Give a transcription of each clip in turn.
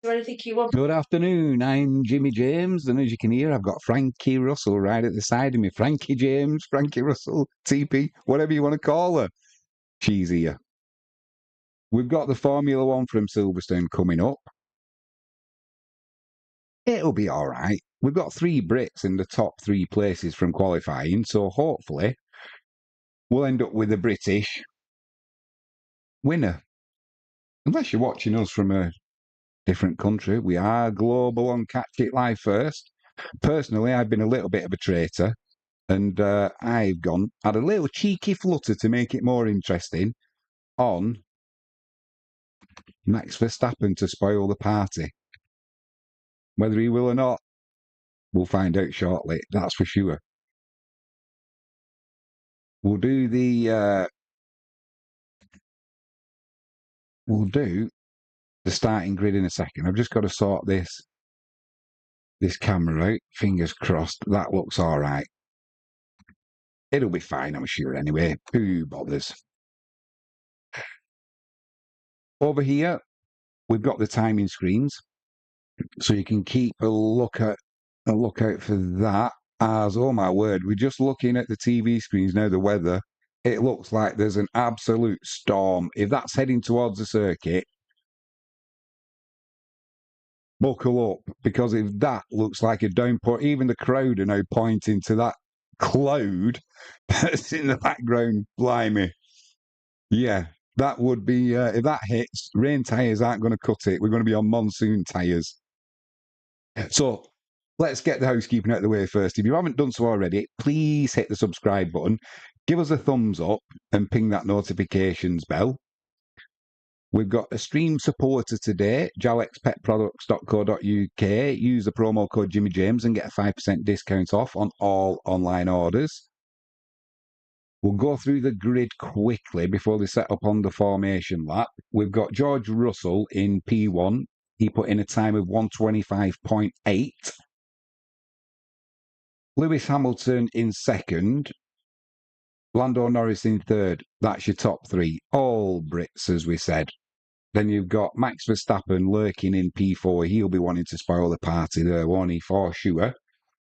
there anything you want? Good afternoon, I'm Jimmy James, and as you can hear, I've got Frankie Russell right at the side of me. Frankie James, Frankie Russell, TP, whatever you want to call her. She's here. We've got the Formula One from Silverstone coming up. It'll be all right. We've got 3 Brits in the top 3 places from qualifying, so hopefully we'll end up with a British winner. Unless you're watching us from a different country, we are global on Catch It Live First. Personally, I've been a little bit of a traitor. And I've had a little cheeky flutter to make it more interesting on Max Verstappen to spoil the party. Whether he will or not, we'll find out shortly, that's for sure. We'll do the starting grid in a second. I've just got to sort this camera out. Fingers crossed, that looks all right. It'll be fine, I'm sure, anyway. Who bothers? Over here, we've got the timing screens, so you can keep a lookout for that. As, oh my word, we're just looking at the TV screens now, the weather. It looks like there's an absolute storm. If that's heading towards the circuit, buckle up, because if that looks like a downpour, even the crowd are now pointing to that cloud that's in the background. Blimey. Yeah, that would be, if that hits, rain tyres aren't going to cut it. We're going to be on monsoon tyres. So let's get the housekeeping out of the way first. If you haven't done so already, please hit the subscribe button, give us a thumbs up, and ping that notifications bell. We've got a stream supporter today, jalexpetproducts.co.uk. Use the promo code Jimmy James and get a 5% discount off on all online orders. We'll go through the grid quickly before they set up on the formation lap. We've got George Russell in P1. He put in a time of 125.8. Lewis Hamilton in second. Lando Norris in third. That's your top 3. All Brits, as we said. Then you've got Max Verstappen lurking in P4. He'll be wanting to spoil the party there, won't he, for sure.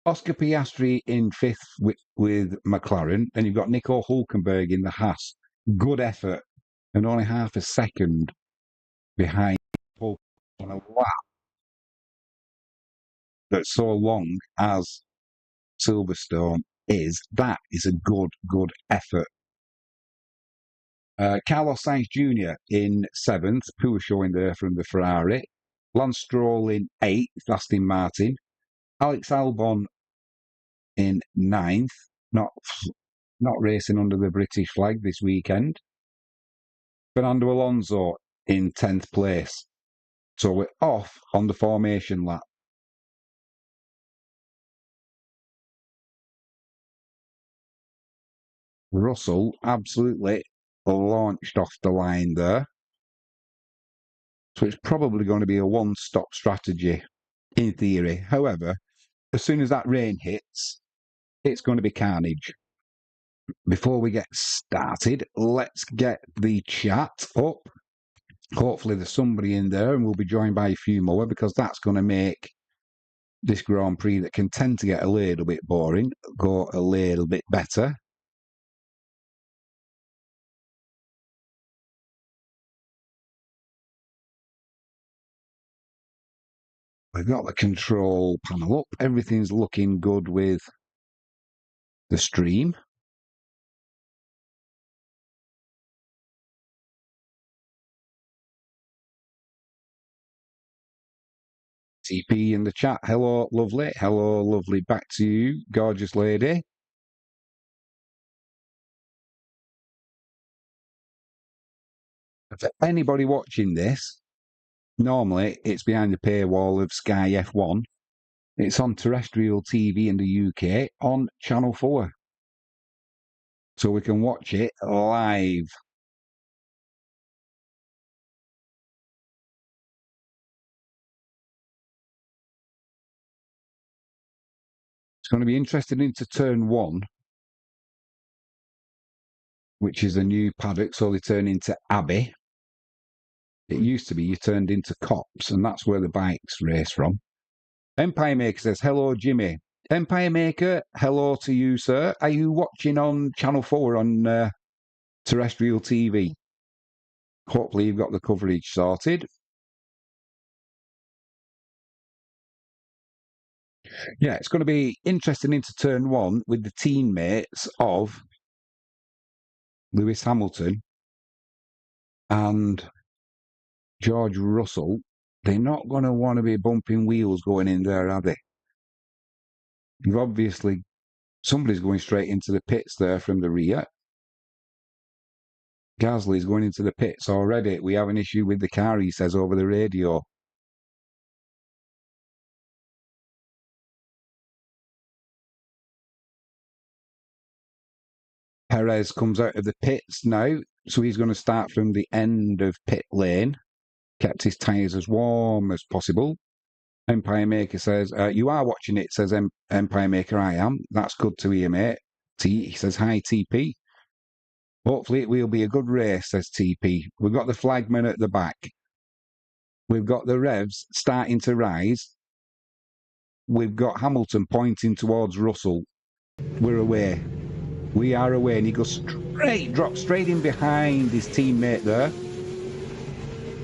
Oscar Piastri in 5th with McLaren. Then you've got Nico Hulkenberg in the Haas. Good effort. And only half a second behind Paul on a lap that's so long as Silverstone is. That is a good effort. Carlos Sainz Jr. in 7th, poor showing there from the Ferrari. Lance Stroll in 8th, Aston Martin. Alex Albon in 9th, not racing under the British flag this weekend. Fernando Alonso in 10th place. So we're off on the formation lap. Russell absolutely launched off the line there. So it's probably going to be a one-stop strategy in theory. However, as soon as that rain hits, it's going to be carnage. Before we get started, let's get the chat up. Hopefully there's somebody in there and we'll be joined by a few more, because that's going to make this Grand Prix that can tend to get a little bit boring go a little bit better. We've got the control panel up. Everything's looking good with the stream. TP in the chat. Hello, lovely. Hello, lovely. Back to you, gorgeous lady. For anybody watching this, normally it's behind the paywall of Sky F1. It's on terrestrial TV in the UK on Channel 4. So we can watch it live. It's going to be interesting into turn 1, which is a new paddock, so they turn into Abbey It used to be you turned into cops, and that's where the bikes race from. Empire Maker says, hello, Jimmy. Empire Maker, hello to you, sir. Are you watching on Channel 4 on terrestrial TV? Hopefully you've got the coverage sorted. Yeah, it's going to be interesting into turn one with the teammates of Lewis Hamilton and George Russell. They're not going to want to be bumping wheels going in there, are they? You've obviously, somebody's going straight into the pits there from the rear. Gasly's going into the pits already. We have an issue with the car, he says over the radio. Perez comes out of the pits now, so he's going to start from the end of pit lane. Kept his tyres as warm as possible. Empire Maker says, you are watching it, says Empire Maker, I am. That's good to hear, mate. He says, hi, TP. Hopefully it will be a good race, says TP. We've got the flagman at the back. We've got the revs starting to rise. We've got Hamilton pointing towards Russell. We're away. We are away, and he goes drops straight in behind his teammate there.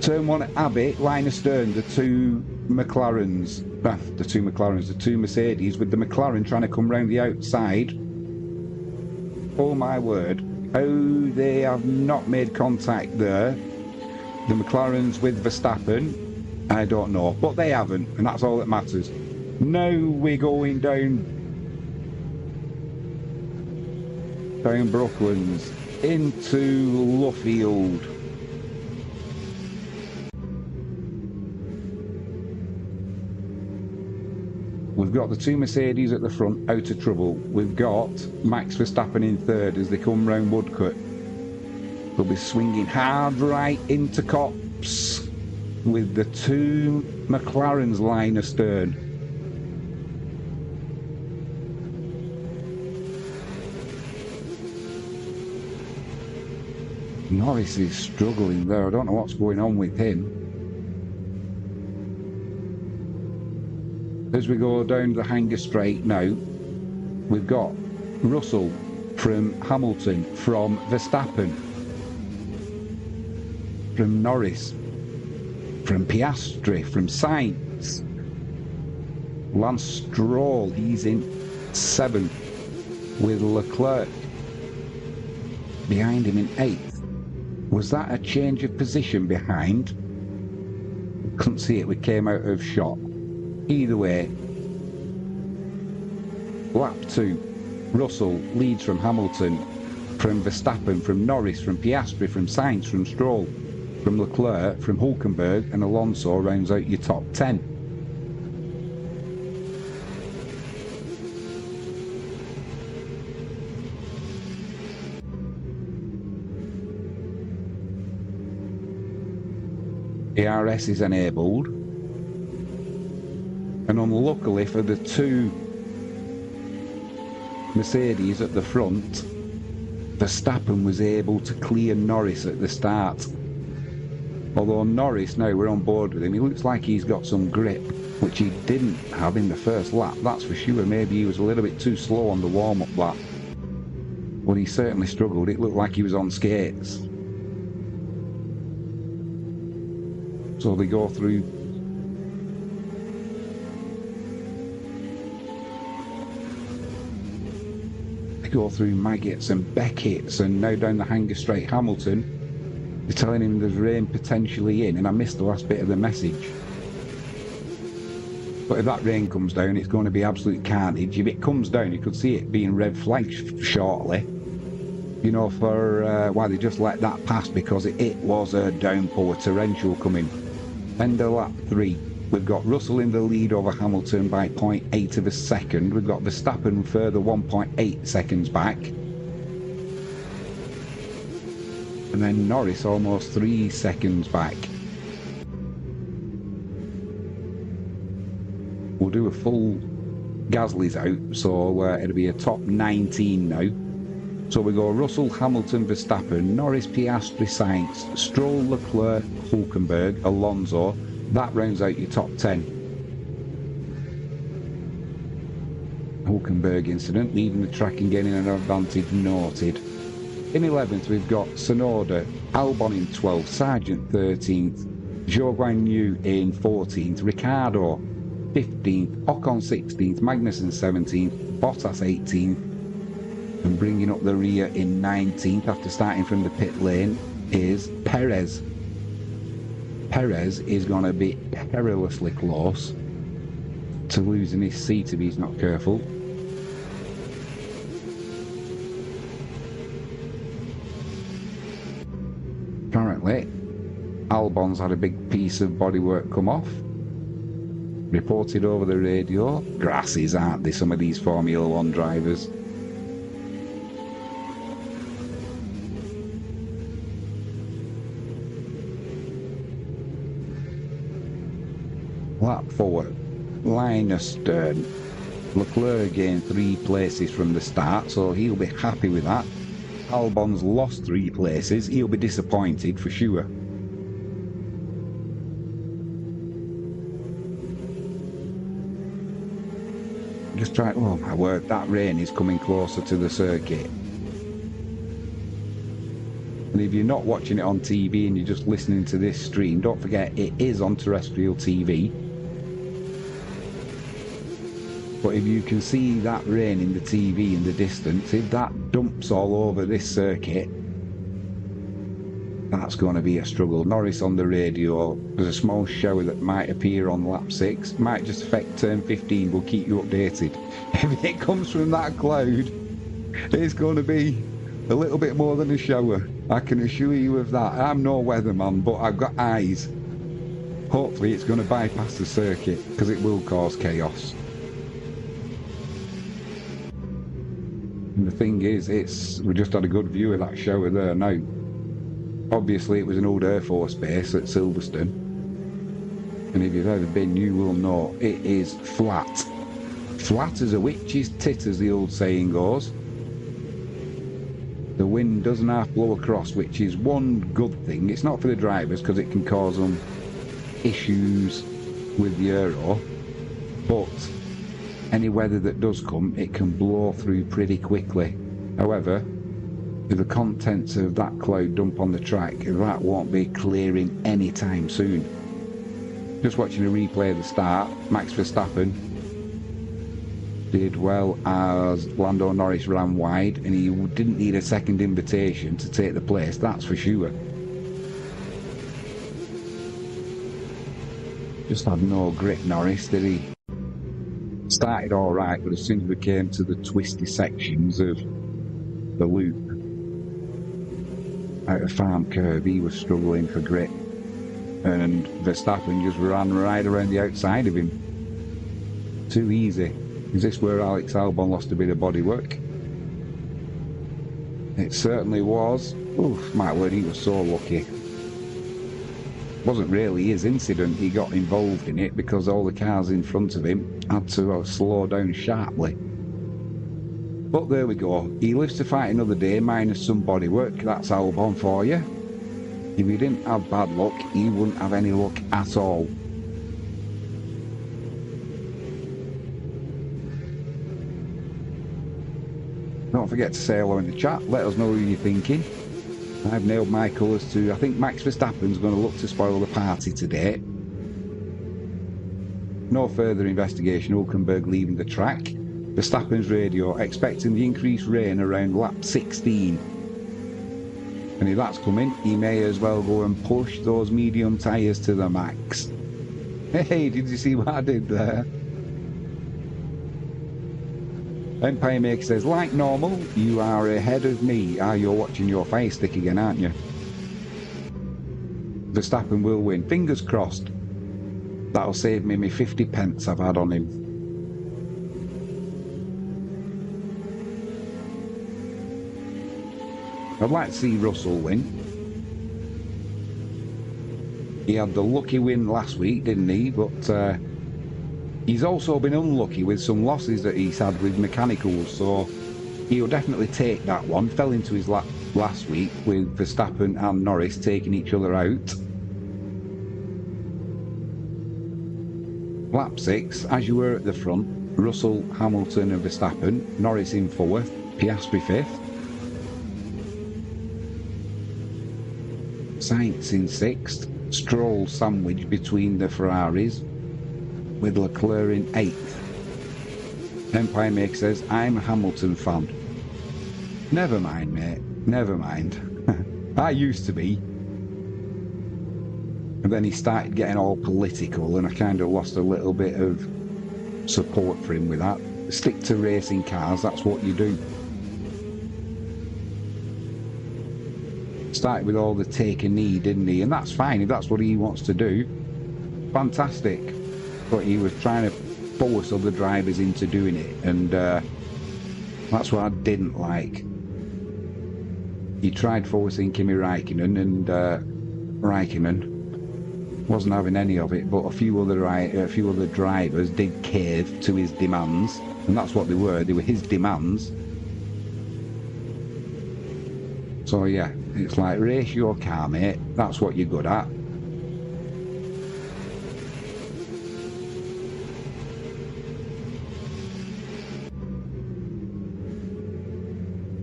Turn one, Abbey, line astern, the two Mercedes, with the McLaren trying to come round the outside. Oh my word. Oh, they have not made contact there. The McLaren's with Verstappen. I don't know, but they haven't, and that's all that matters. Now we're going down Brooklands into Luffield. We've got the two Mercedes at the front out of trouble. We've got Max Verstappen in third as they come round Woodcote. They'll be swinging hard right into Copse with the two McLarens line astern. Norris is struggling there. I don't know what's going on with him. As we go down the Hanger Straight now, we've got Russell from Hamilton, from Verstappen, from Norris, from Piastri, from Sainz. Lance Stroll, he's in seventh, with Leclerc behind him in eighth. Was that a change of position behind? Couldn't see it, we came out of shot. Either way, lap 2, Russell leads from Hamilton, from Verstappen, from Norris, from Piastri, from Sainz, from Stroll, from Leclerc, from Hulkenberg, and Alonso rounds out your top 10. ARS is enabled, and unluckily for the two Mercedes at the front, Verstappen was able to clear Norris at the start. Although Norris, now we're on board with him, he looks like he's got some grip, which he didn't have in the first lap, that's for sure. Maybe he was a little bit too slow on the warm-up lap, but he certainly struggled. It looked like he was on skates. So they go through Maggots and Beckett's, and now down the Hanger Straight Hamilton. They're telling him there's rain potentially in, and I missed the last bit of the message. But if that rain comes down, it's going to be absolute carnage. If it comes down, you could see it being red flagged shortly. You know, for why they just let that pass, because it was a downpour, torrential coming. End of lap 3. We've got Russell in the lead over Hamilton by 0.8 of a second. We've got Verstappen further 1.8 seconds back. And then Norris almost 3 seconds back. We'll do a full Gasly's out, so it'll be a top 19 now. So we go Russell, Hamilton, Verstappen, Norris, Piastri, Sainz, Stroll, Leclerc, Hulkenberg, Alonso. That rounds out your top 10. Hulkenberg incident, leaving the track and gaining an advantage noted. In 11th, we've got Sonoda, Albon in 12th, Sargent 13th, Zhou Guanyu in 14th, Ricciardo 15th, Ocon 16th, Magnussen 17th, Bottas 18th, and bringing up the rear in 19th after starting from the pit lane is Perez. Perez is going to be perilously close to losing his seat if he's not careful. Currently, Albon's had a big piece of bodywork come off. Reported over the radio. Grasses, aren't they, some of these Formula 1 drivers? Lap 4. Line astern. Leclerc gained 3 places from the start, so he'll be happy with that. Albon's lost 3 places. He'll be disappointed for sure. Just try. Oh my word, that rain is coming closer to the circuit. And if you're not watching it on TV and you're just listening to this stream, don't forget it is on terrestrial TV. But if you can see that rain in the TV in the distance, if that dumps all over this circuit, that's going to be a struggle. Norris on the radio. There's a small shower that might appear on lap 6. Might just affect turn 15. We'll keep you updated. If it comes from that cloud, it's going to be a little bit more than a shower. I can assure you of that. I'm no weatherman, but I've got eyes. Hopefully it's going to bypass the circuit, because it will cause chaos. And the thing is, we just had a good view of that shower there now. Obviously, it was an old Air Force base at Silverstone. And if you've ever been, you will know it is flat. Flat as a witch's tit, as the old saying goes. The wind doesn't half blow across, which is one good thing. It's not for the drivers, because it can cause them issues with the aero. But any weather that does come, it can blow through pretty quickly. However, if the contents of that cloud dump on the track, that won't be clearing anytime soon. Just watching a replay of the start, Max Verstappen did well as Lando Norris ran wide, and he didn't need a second invitation to take the place, that's for sure. Just had no grip, Norris, did he? Started alright, but as soon as we came to the twisty sections of the loop out of Farm Curve, he was struggling for grip, and Verstappen just ran right around the outside of him. Too easy. Is this where Alex Albon lost a bit of bodywork? It certainly was. Oof, my word, he was so lucky. Wasn't really his incident, he got involved in it because all the cars in front of him had to slow down sharply. But there we go, he lives to fight another day minus some bodywork. That's Albon for you. If he didn't have bad luck, he wouldn't have any luck at all. Don't forget to say hello in the chat, let us know who you're thinking. I've nailed my colours to, I think Max Verstappen's going to look to spoil the party today. No further investigation, Hulkenberg leaving the track. Verstappen's radio expecting the increased rain around lap 16. And if that's coming, he may as well go and push those medium tyres to the max. Hey, did you see what I did there? Empire Maker says, like normal, you are ahead of me. Ah, you're watching your Fire Stick again, aren't you? Verstappen will win. Fingers crossed. That'll save me my 50 pence I've had on him. I'd like to see Russell win. He had the lucky win last week, didn't he? But he's also been unlucky with some losses that he's had with mechanicals, so he'll definitely take that one. Fell into his lap last week with Verstappen and Norris taking each other out. Lap 6, as you were at the front, Russell, Hamilton and Verstappen, Norris in 4th, Piastri 5th, Sainz in 6th, Stroll sandwiched between the Ferraris, with Leclerc in 8th. Empire Maker says, I'm a Hamilton fan. Never mind, mate, never mind. I used to be. And then he started getting all political and I kind of lost a little bit of support for him with that. Stick to racing cars, that's what you do. Started with all the take a knee, didn't he? And that's fine, if that's what he wants to do. Fantastic. But he was trying to force other drivers into doing it, and that's what I didn't like. He tried forcing Kimi Räikkönen, and Räikkönen wasn't having any of it, but a few other drivers did cave to his demands, and that's what they were his demands. So yeah, it's like, race your car, mate, that's what you're good at.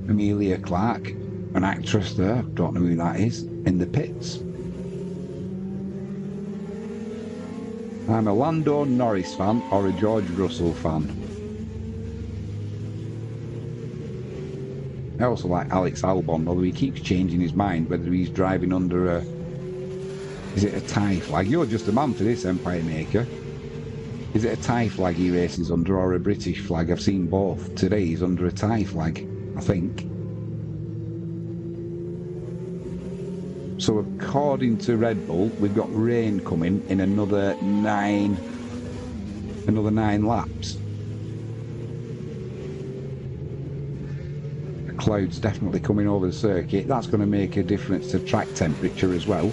Emilia Clarke, an actress there, don't know who that is, in the pits. I'm a Lando Norris fan or a George Russell fan. I also like Alex Albon, although he keeps changing his mind whether he's driving under a... Is it a Thai flag? You're just a man for this, Empire Maker. Is it a Thai flag he races under or a British flag? I've seen both. Today he's under a Thai flag, I think. So according to Red Bull, we've got rain coming in another nine laps. The cloud's definitely coming over the circuit. That's going to make a difference to track temperature as well,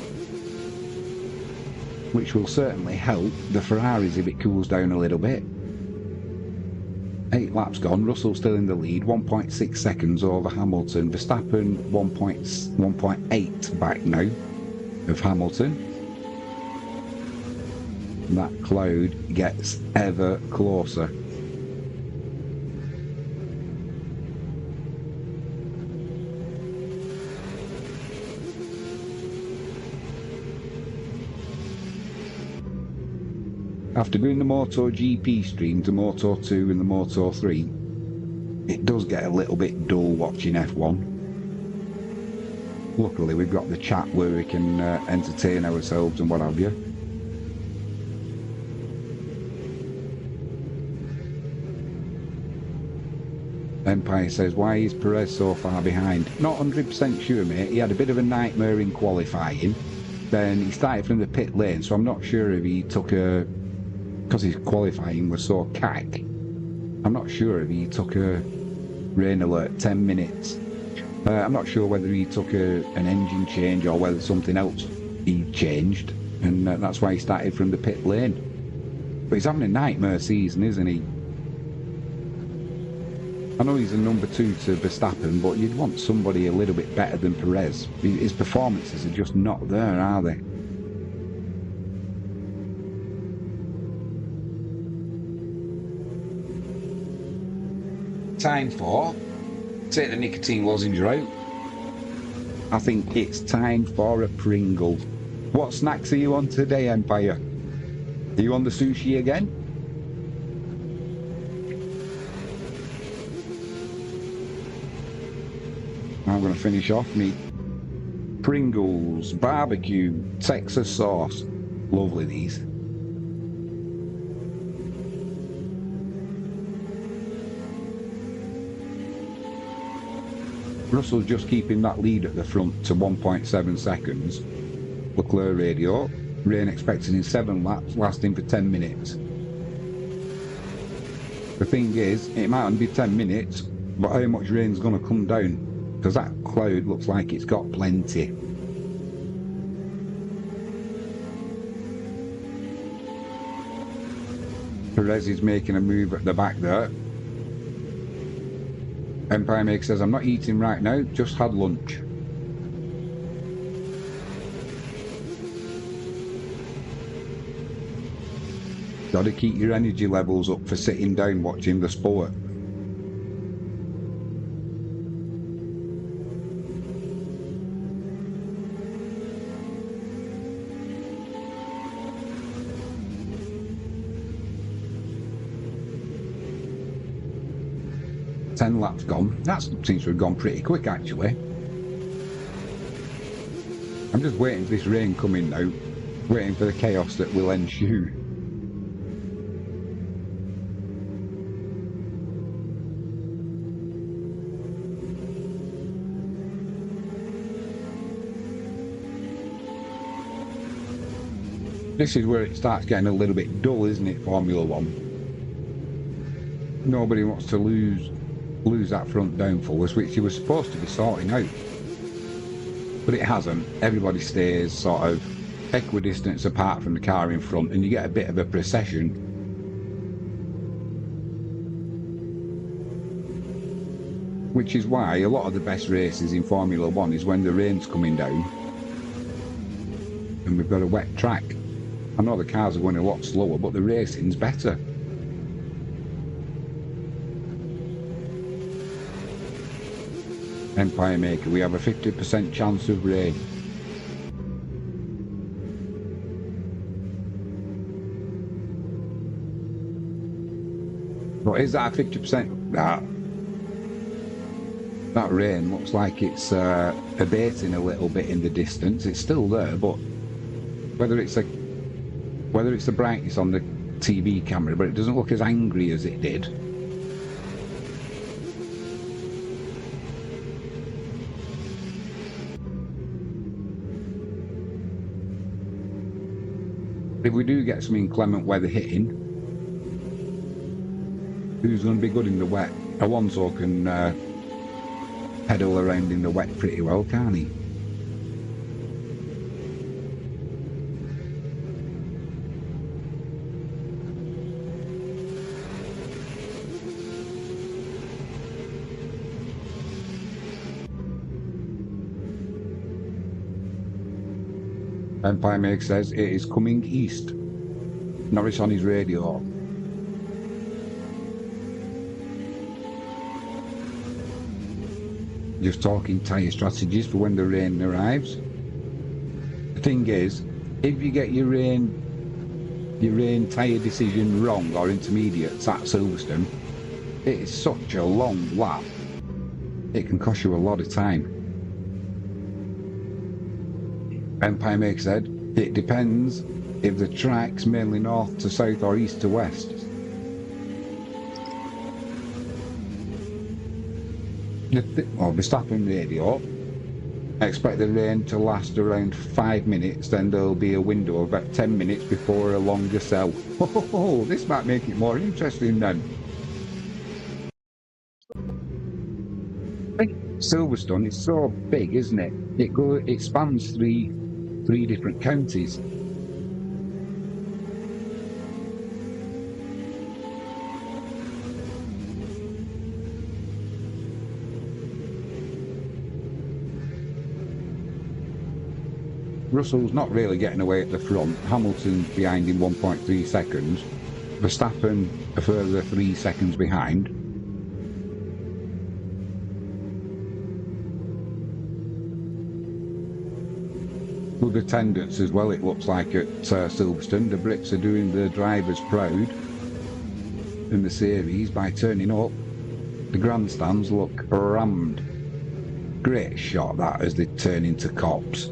which will certainly help the Ferraris if it cools down a little bit. 8 laps gone, Russell still in the lead, 1.6 seconds over Hamilton. Verstappen 1.8 back now of Hamilton. And that cloud gets ever closer. After doing the MotoGP stream to Moto 2 and the Moto 3, it does get a little bit dull watching F1. Luckily we've got the chat where we can entertain ourselves and what have you. Empire says, why is Perez so far behind? Not 100% sure, mate. He had a bit of a nightmare in qualifying. Then he started from the pit lane, so I'm not sure if he took a... Because his qualifying was so cack, I'm not sure if he took a rain alert 10 minutes. I'm not sure whether he took an engine change or whether something else he changed, and that's why he started from the pit lane. But he's having a nightmare season, isn't he? I know he's a number 2 to Verstappen, but you'd want somebody a little bit better than Perez. His performances are just not there, are they? Time for... Take the nicotine lozenge out. I think it's time for a Pringle. What snacks are you on today, Empire? Are you on the sushi again? I'm going to finish off me Pringles barbecue Texas sauce. Lovely these. Russell's just keeping that lead at the front to 1.7 seconds. Leclerc radio. Rain expected in 7 laps, lasting for 10 minutes. The thing is, it might only be 10 minutes, but how much rain's going to come down? Because that cloud looks like it's got plenty. Perez is making a move at the back there. Empire Maker says, I'm not eating right now, just had lunch. Got to keep your energy levels up for sitting down watching the sport. Ten laps gone. That seems to have gone pretty quick, actually. I'm just waiting for this rain coming now, waiting for the chaos that will ensue. This is where it starts getting a little bit dull, isn't it, Formula One? Nobody wants to lose that front downforce, which he was supposed to be sorting out. But it hasn't. Everybody stays sort of equidistance apart from the car in front, and you get a bit of a procession. Which is why a lot of the best races in Formula One is when the rain's coming down and we've got a wet track. I know the cars are going a lot slower, but the racing's better. Empire Maker, we have a 50% chance of rain. But is that a 50%? That rain looks like it's abating a little bit in the distance. It's still there, but whether it's the brightness on the TV camera, but it doesn't look as angry as it did. If we do get some inclement weather hitting, who's going to be good in the wet? Alonso can pedal around in the wet pretty well, can't he? Empire Make says it is coming east. Norris on his radio. Just talking tyre strategies for when the rain arrives. The thing is, if you get your rain tyre decision wrong or intermediates at Silverstone, it is such a long lap. It can cost you a lot of time. Empire Make said, it depends if the track's mainly north to south or east to west. Verstappen radio, I expect the rain to last around 5 minutes, then there'll be a window of about 10 minutes before a longer spell. Oh, this might make it more interesting then. Silverstone is so big, isn't it? It spans three different counties. Russell's not really getting away at the front. Hamilton's behind in 1.3 seconds. Verstappen a further 3 seconds behind. Good attendance as well, it looks like, at Silverstone. The Brits are doing the drivers proud in the series by turning up. The grandstands look rammed. Great shot that as they turn into cops.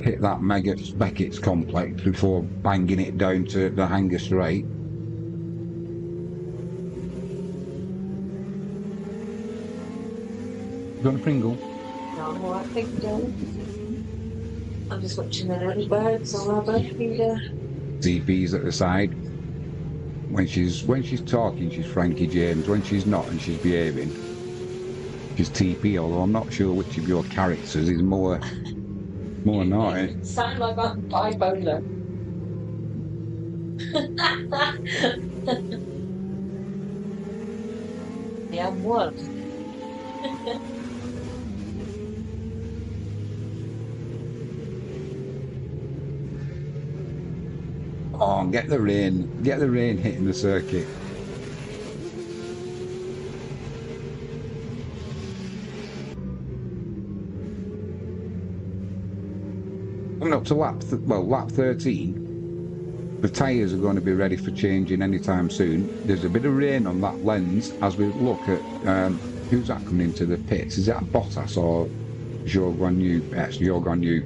Hit that mega Beckett's complex before banging it down to the Hanger Straight. You want a Pringle? No, I'm alright, thank you, darling. I'm just watching the little birds on our bird feeder. TP's at the side. When she's talking, she's Frankie James. When she's not and she's behaving, she's TP. Although I'm not sure which of your characters is more naughty. Sound like I'm bipolar. Yeah, I'm one. Oh, get the rain hitting the circuit. Coming up to lap 13. The tyres are going to be ready for changing anytime soon. There's a bit of rain on that lens as we look at who's that coming into the pits. Is that Bottas or Zhou Guan Yu? Yes, Zhou Guan Yu.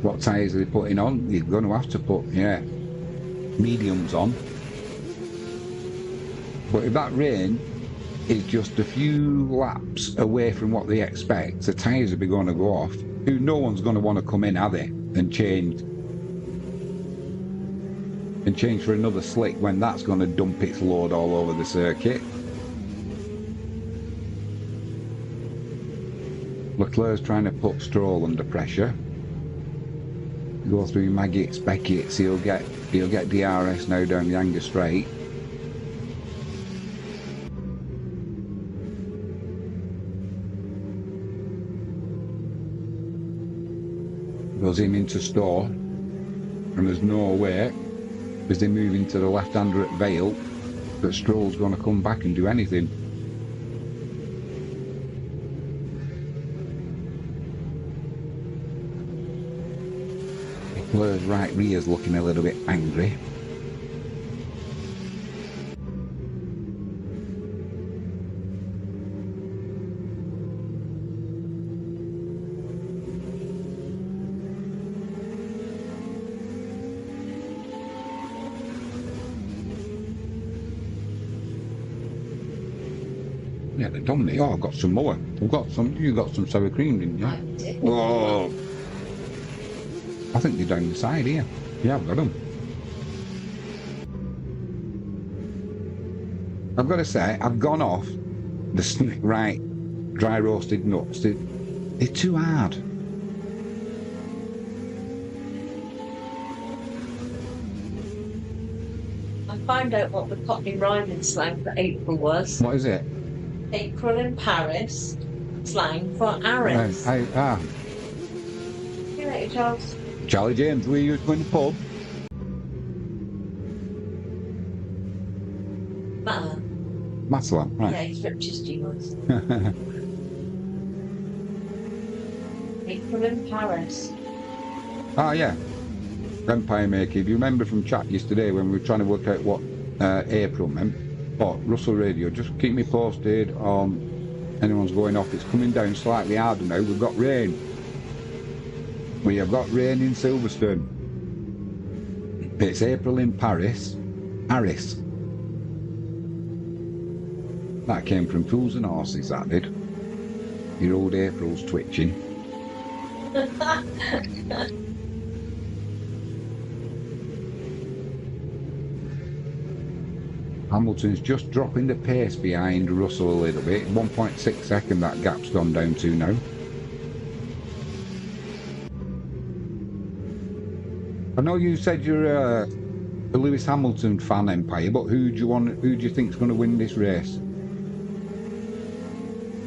What tyres are they putting on? You're going to have to put, mediums on. But if that rain is just a few laps away from what they expect, the tyres will be going to go off. No one's going to want to come in, are they? And change for another slick when that's going to dump its load all over the circuit. Leclerc's trying to put Stroll under pressure. Go through Maggots, Beckett's, he'll get DRS now down the Anger Straight. Goes him into store, and there's no way, as they move into the left-hander at Vale, that Stroll's going to come back and do anything. Leclerc's right rear's looking a little bit angry. Yeah, they're dominating. Oh, I've got some more. You got some sour cream, didn't you? I did. Oh, I think they're down the side here. Yeah, I've got them. I've got to say, I've gone off the dry roasted nuts. They're too hard. I found out what the Cockney rhyming slang for April was. What is it? April in Paris, slang for Aris. See you later, Charles. Charlie James, were you going to the pub? Matalan, right. Yeah, he's ripped his jeans. April in Paris. Ah, yeah. Empire Maker. Do you remember from chat yesterday when we were trying to work out what April meant? Oh, Russell Radio, just keep me posted on anyone's going off. It's coming down slightly harder now. We've got rain. We have got rain in Silverstone. It's April in Paris. Paris. That came from Fools and Horses, that did. Your old April's twitching. Hamilton's just dropping the pace behind Russell a little bit. 1.6 second that gap's gone down to now. I know you said you're a Lewis Hamilton fan, Empire, but who do you think's going to win this race?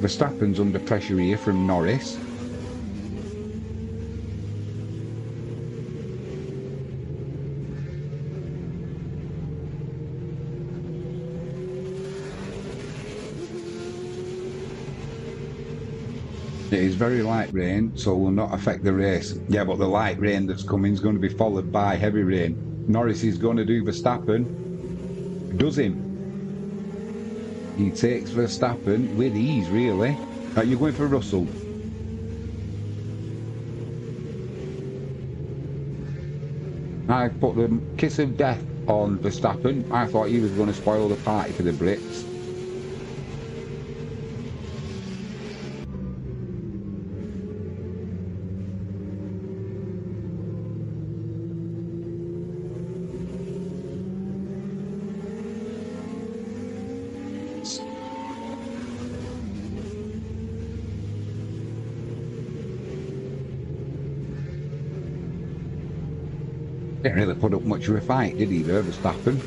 Verstappen's under pressure here from Norris. It is very light rain, so will not affect the race. Yeah, but the light rain that's coming is going to be followed by heavy rain. Norris is going to do Verstappen. Does him. He takes Verstappen with ease, really. You're going for Russell. I put the kiss of death on Verstappen. I thought he was going to spoil the party for the Brits. Didn't really put up much of a fight, did he, there, Verstappen?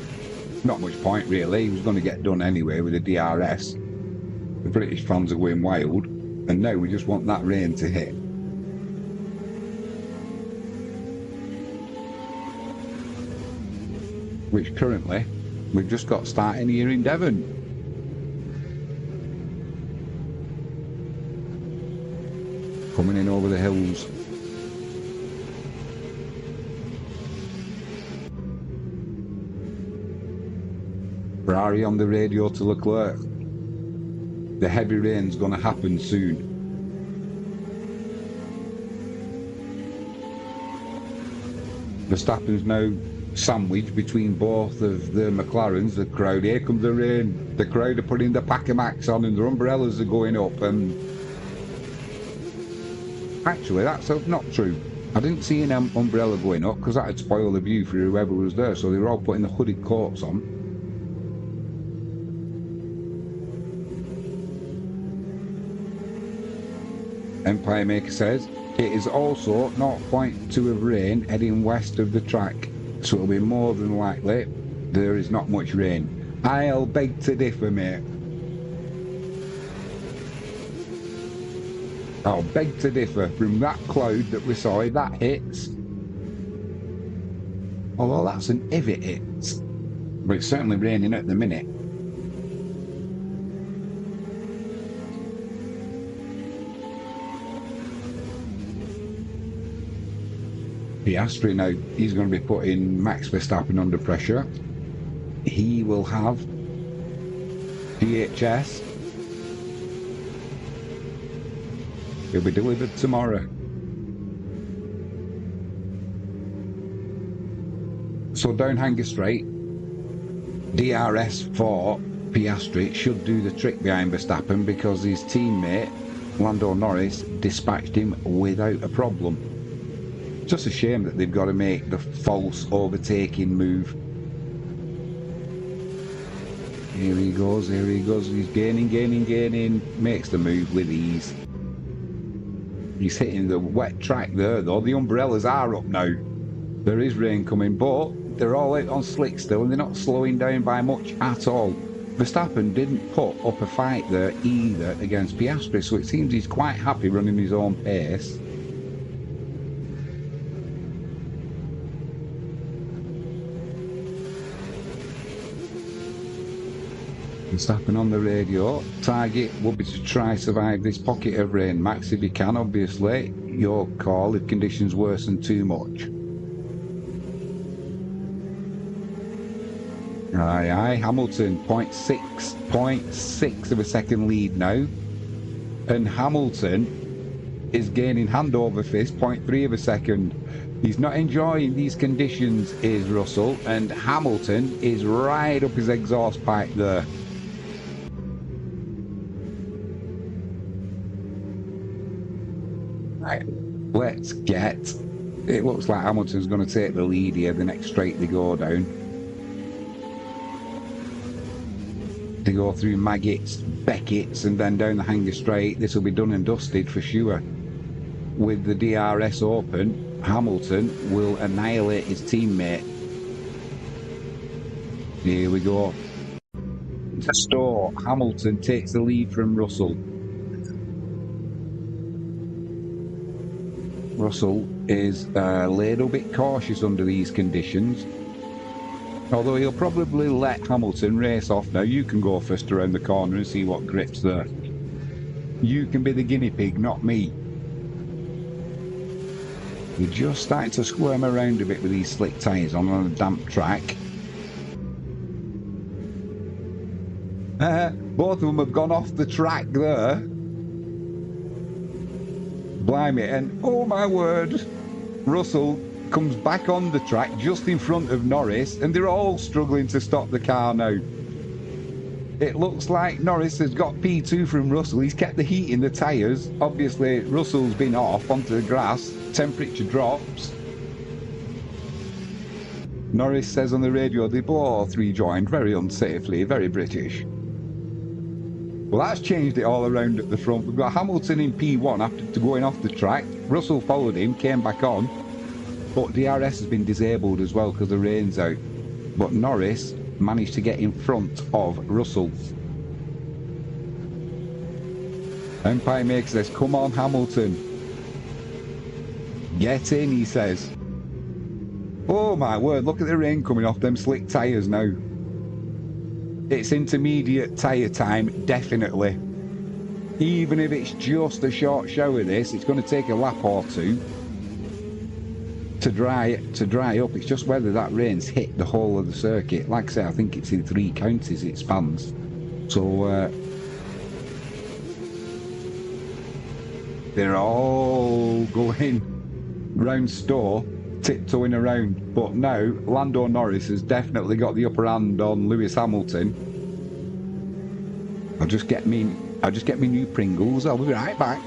Not much point, really. He was going to get done anyway with the DRS. The British fans are going wild, and now we just want that rain to hit. which currently we've just got starting here in Devon. Coming in over the hills. Ferrari on the radio to Leclerc. The heavy rain's going to happen soon. Verstappen's now sandwiched between both of the McLarens. The crowd, here comes the rain. The crowd are putting the pack of Max on and their umbrellas are going up. And actually, that's not true. I didn't see an umbrella going up because that would spoil the view for whoever was there. So they were all putting the hooded coats on. Empire Maker says, it is also 0.2 of rain heading west of the track, so it'll be more than likely there is not much rain. I'll beg to differ, mate. I'll beg to differ. From that cloud that we saw, if that hits, although that's an if it hits, but it's certainly raining at the minute. Piastri now, he's going to be putting Max Verstappen under pressure. He will have DHS. He'll be delivered tomorrow. So down Hanger Straight, DRS for Piastri should do the trick behind Verstappen because his teammate Lando Norris dispatched him without a problem. Just a shame that they've got to make the false overtaking move. Here he goes, he's gaining, makes the move with ease. He's hitting the wet track there though, the umbrellas are up now. There is rain coming, but they're all out on slick still and they're not slowing down by much at all. Verstappen didn't put up a fight there either against Piastri, so it seems he's quite happy running his own pace. Verstappen on the radio. Target will be to try survive this pocket of rain. Max, if you can, obviously. Your call if conditions worsen too much. Aye, Hamilton, 0.6 of a second lead now. And Hamilton is gaining hand over fist, 0.3 of a second. He's not enjoying these conditions, is Russell, and Hamilton is right up his exhaust pipe there. Right, let's get... It looks like Hamilton's going to take the lead here, the next straight they go down. They go through Maggots, Beckett's, and then down the Hanger Straight. This will be done and dusted for sure. With the DRS open, Hamilton will annihilate his teammate. Here we go. To Stowe, Hamilton takes the lead from Russell. Russell is a little bit cautious under these conditions. Although he'll probably let Hamilton race off now. You can go first around the corner and see what grips there. You can be the guinea pig, not me. You're just starting to squirm around a bit with these slick tyres on a damp track. Both of them have gone off the track there. Blimey, and oh my word, Russell comes back on the track just in front of Norris, and they're all struggling to stop the car now. It looks like Norris has got P2 from Russell. He's kept the heat in the tyres. Obviously, Russell's been off onto the grass. Temperature drops. Norris says on the radio they both rejoined very unsafely, very British. Well, that's changed it all around at the front. We've got Hamilton in P1 after going off the track. Russell followed him, came back on. But DRS has been disabled as well because the rain's out. But Norris managed to get in front of Russell. Empire Maker says, come on Hamilton. Get in, he says. Oh my word, look at the rain coming off them slick tyres now. It's intermediate tyre time, definitely. Even if it's just a short shower this, it's going to take a lap or two to dry up. It's just whether that rain's hit the whole of the circuit. Like I say, I think it's in 3 counties it spans. So they're all going round Stowe, tiptoeing around. But now Lando Norris has definitely got the upper hand on Lewis Hamilton. I'll just get me new Pringles. I'll be right back.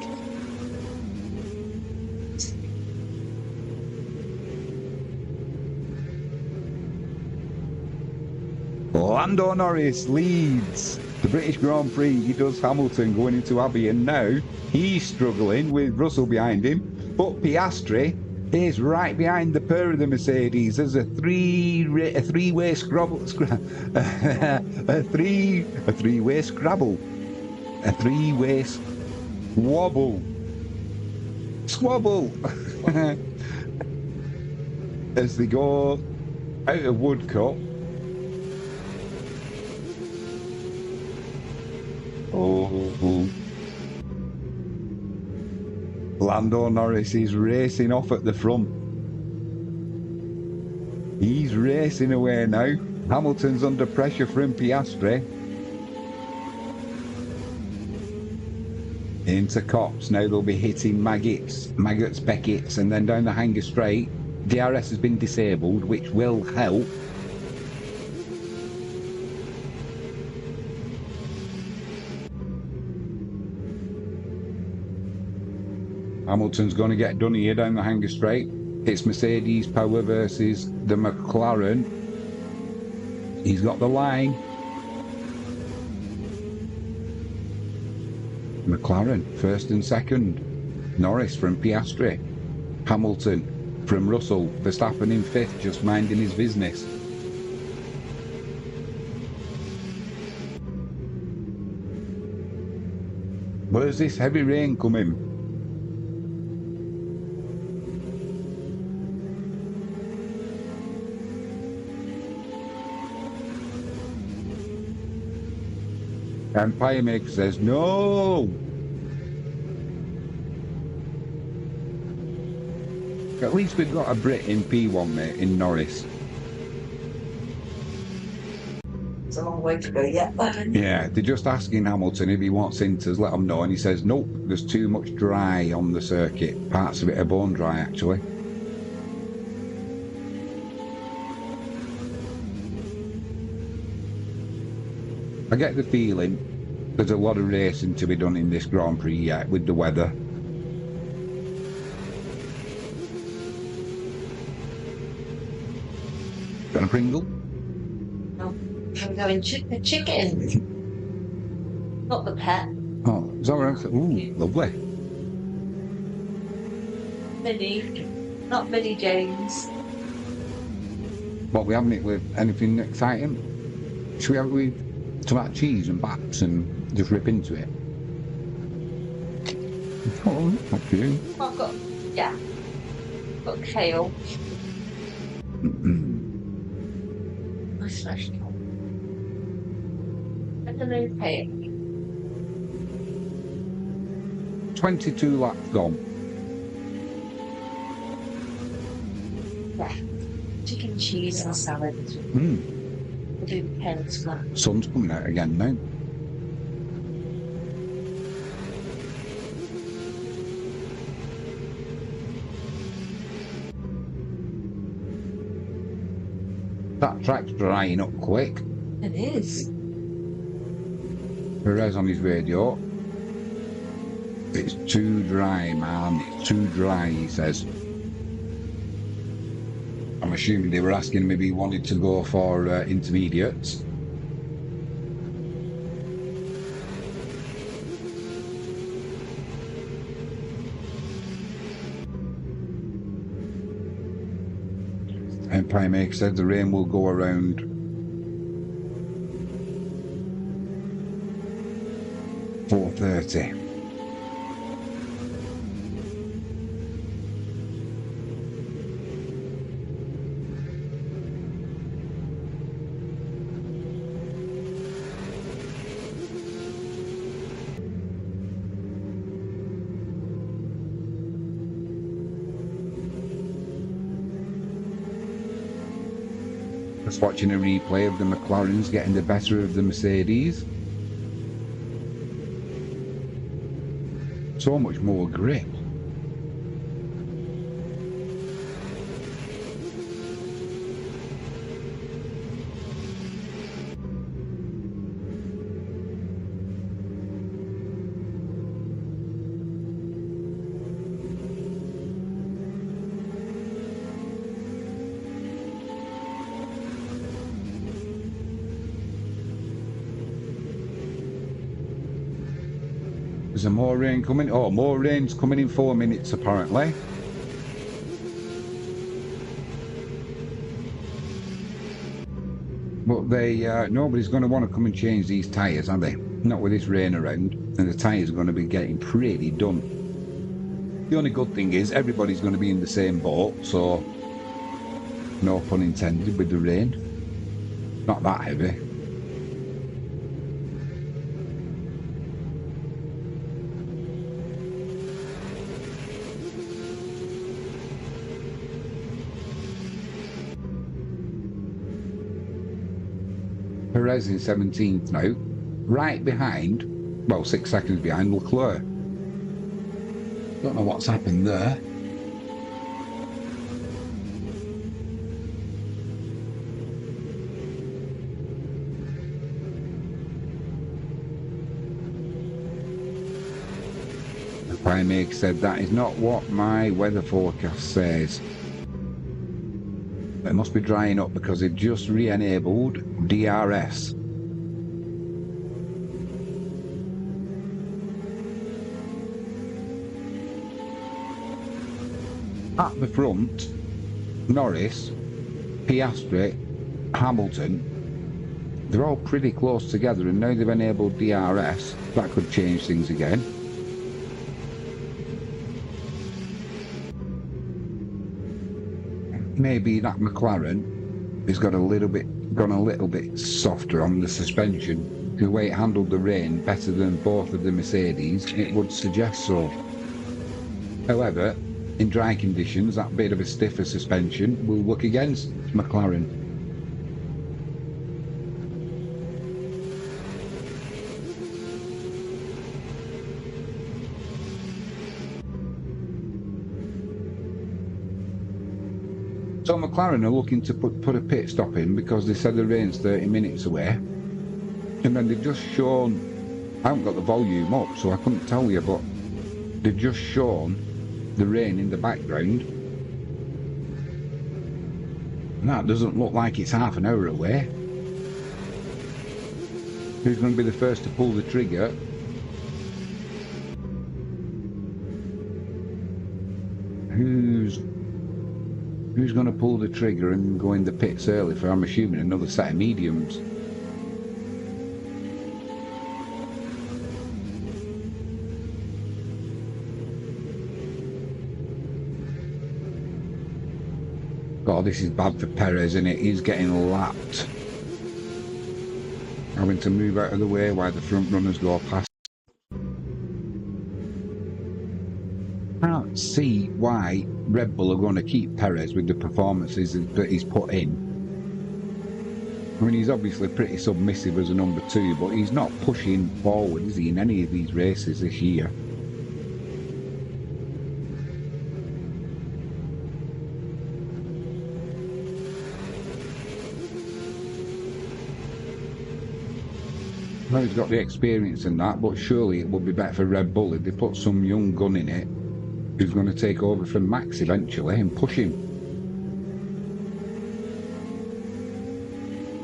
Lando Norris leads the British Grand Prix. He does Hamilton going into Abbey, and now he's struggling with Russell behind him. But Piastri is right behind the pair of the Mercedes. There's a three-way scrabble, a three-way scrabble, a three-way squabble, as they go out of Woodcut. Oh, Lando Norris is racing off at the front. He's racing away now. Hamilton's under pressure from Piastri. Into Cops. Now they'll be hitting Maggots, Beckett's, and then down the Hanger Straight. DRS has been disabled, which will help. Hamilton's going to get done here down the Hanger Straight. It's Mercedes power versus the McLaren. He's got the line. McLaren, first and second. Norris from Piastri. Hamilton from Russell. Verstappen in fifth, just minding his business. Where's this heavy rain coming? Empire Maker says no. At least we've got a Brit in P1, mate, in Norris. It's a long way to go yet. Yeah, they're just asking Hamilton if he wants Inters, let him know, and he says nope, there's too much dry on the circuit. Parts of it are bone dry, actually. I get the feeling there's a lot of racing to be done in this Grand Prix yet with the weather. Got a Pringle? No, I'm going chicken. Not the pet. Oh, is that right? Ooh, lovely. Minnie. Not Minnie James. What, we having it with anything exciting? Should we have it with tomato cheese and bats and just rip into it? Oh, up to you. I've got, yeah. Got kale. Nice vegetable. I don't know kale. 22 laps gone. Yeah. Chicken, cheese and salad. We'll do kale and scratch. Sun's coming out again now. That track's drying up quick. It is. Perez on his radio. It's too dry, man. It's too dry, he says. I'm assuming they were asking him if he wanted to go for intermediates. Empire Maker said the rain will go around 4:30. Just watching a replay of the McLarens getting the better of the Mercedes. So much more grip. Is there more rain coming? Oh, more rain's coming in 4 minutes apparently. But nobody's going to want to come and change these tyres, are they? Not with this rain around, and the tyres are going to be getting pretty done. The only good thing is everybody's going to be in the same boat, so no pun intended with the rain. Not that heavy. Perez in 17th now, right behind, well, 6 seconds behind Leclerc. Don't know what's happened there. The Prime Minister said that is not what my weather forecast says. It must be drying up because it just re-enabled DRS. At the front, Norris, Piastri, Hamilton, they're all pretty close together, and now they've enabled DRS. That could change things again. Maybe that McLaren has got gone a little bit softer on the suspension. The way it handled the rain better than both of the Mercedes, it would suggest so. However, in dry conditions, that bit of a stiffer suspension will work against McLaren. So McLaren are looking to put a pit stop in because they said the rain's 30 minutes away. And then they've just shown, I haven't got the volume up so I couldn't tell you, but they've just shown the rain in the background. And that doesn't look like it's half an hour away. Who's going to be the first to pull the trigger? Who's going to pull the trigger and go in the pits early for, I'm assuming, another set of mediums? God, this is bad for Perez, isn't it? He's getting lapped. Having to move out of the way while the front runners go past. I can't see why Red Bull are going to keep Perez with the performances that he's put in. I mean, he's obviously pretty submissive as a number 2, but he's not pushing forward, is he, in any of these races this year? I know he's got the experience in that, but surely it would be better for Red Bull if they put some young gun in it who's going to take over from Max eventually and push him.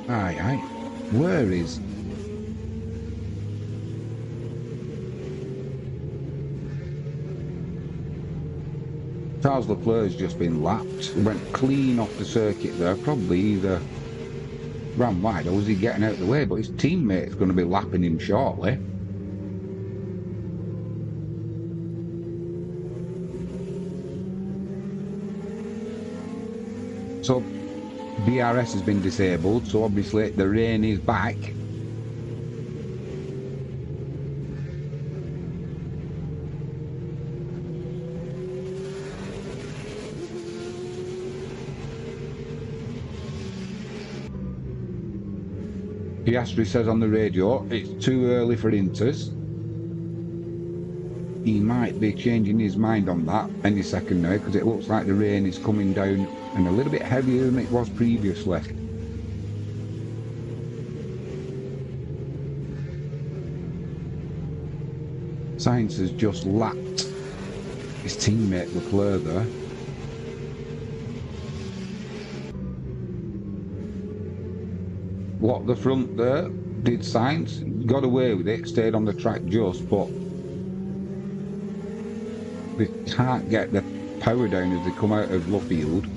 Aye. Where is... Charles Leclerc's just been lapped. Went clean off the circuit there. Probably either ran wide or was he getting out of the way, but his teammate's going to be lapping him shortly. So DRS has been disabled, so obviously the rain is back. Piastri says on the radio, it's too early for inters. He might be changing his mind on that any second now, because it looks like the rain is coming down and a little bit heavier than it was previously. Sainz has just lapped his teammate Leclerc there. Locked the front there, did Sainz, got away with it, stayed on the track just, but they can't get the power down as they come out of Luffield.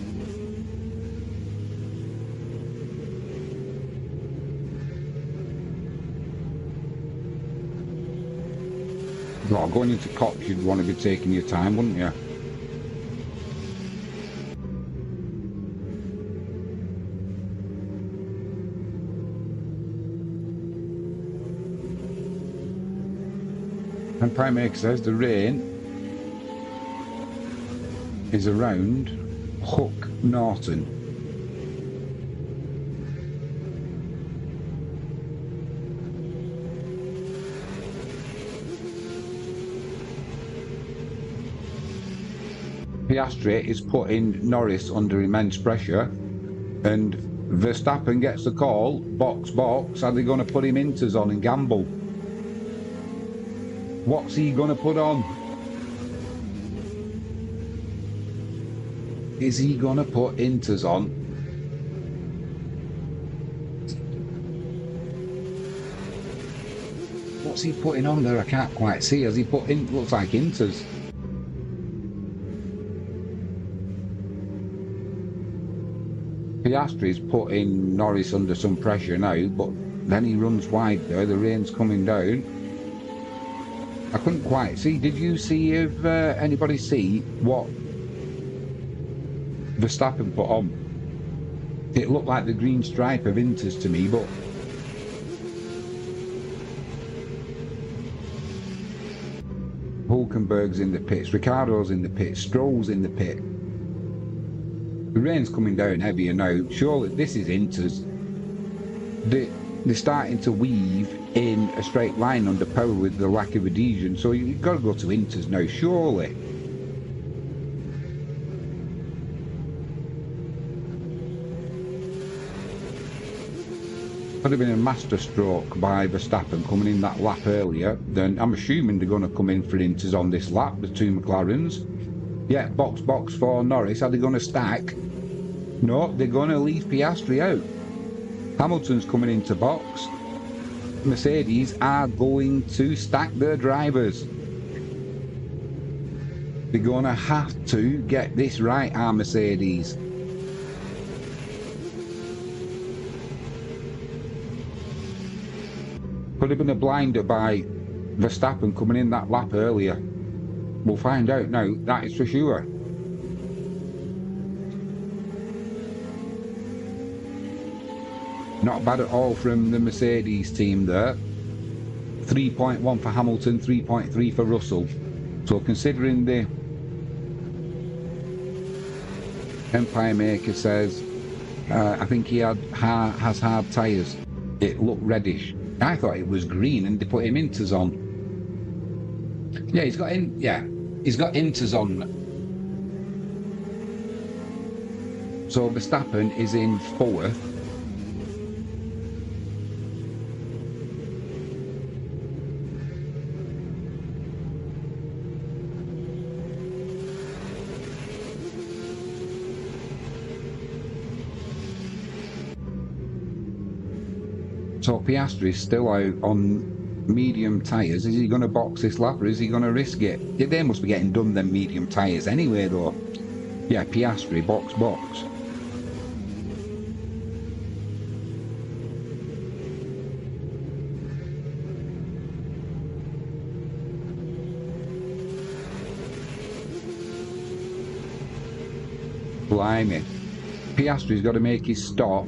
Well, going into Cops, you'd want to be taking your time, wouldn't you? And Prime Maker says the rain is around Hook Norton. Piastri is putting Norris under immense pressure, and Verstappen gets the call, box, are they going to put him inters on and gamble? What's he going to put on? Is he going to put inters on? What's he putting on there? I can't quite see. Has he put in? Looks like inters. Piastri's putting Norris under some pressure now, but then he runs wide there. The rain's coming down. I couldn't quite see. Did you see if anybody see what Verstappen put on? It looked like the green stripe of inters to me, but Hulkenberg's in the pits, Ricciardo's in the pits, Stroll's in the pit. The rain's coming down heavier now. Surely this is inters. They're starting to weave in a straight line under power with the lack of adhesion, so you've got to go to inters now, surely. Could have been a master stroke by Verstappen coming in that lap earlier. Then I'm assuming they're going to come in for inters on this lap, the two McLarens. Yeah, box for Norris. Are they going to stack? No, they're going to leave Piastri out. Hamilton's coming into box. Mercedes are going to stack their drivers. They're going to have to get this right, our Mercedes. Could have been a blinder by Verstappen coming in that lap earlier. We'll find out now, that is for sure. Not bad at all from the Mercedes team there. 3.1 for Hamilton, 3.3 for Russell. So considering the Empire Maker says, I think he has hard tyres. It looked reddish. I thought it was green and they put him inters on. Yeah, he's got inters on. So Verstappen is in fourth. So Piastri is still out on medium tyres. Is he going to box this lap or is he going to risk it? They must be getting done, them medium tyres anyway though. Yeah, Piastri, box. Blimey. Piastri's got to make his stop.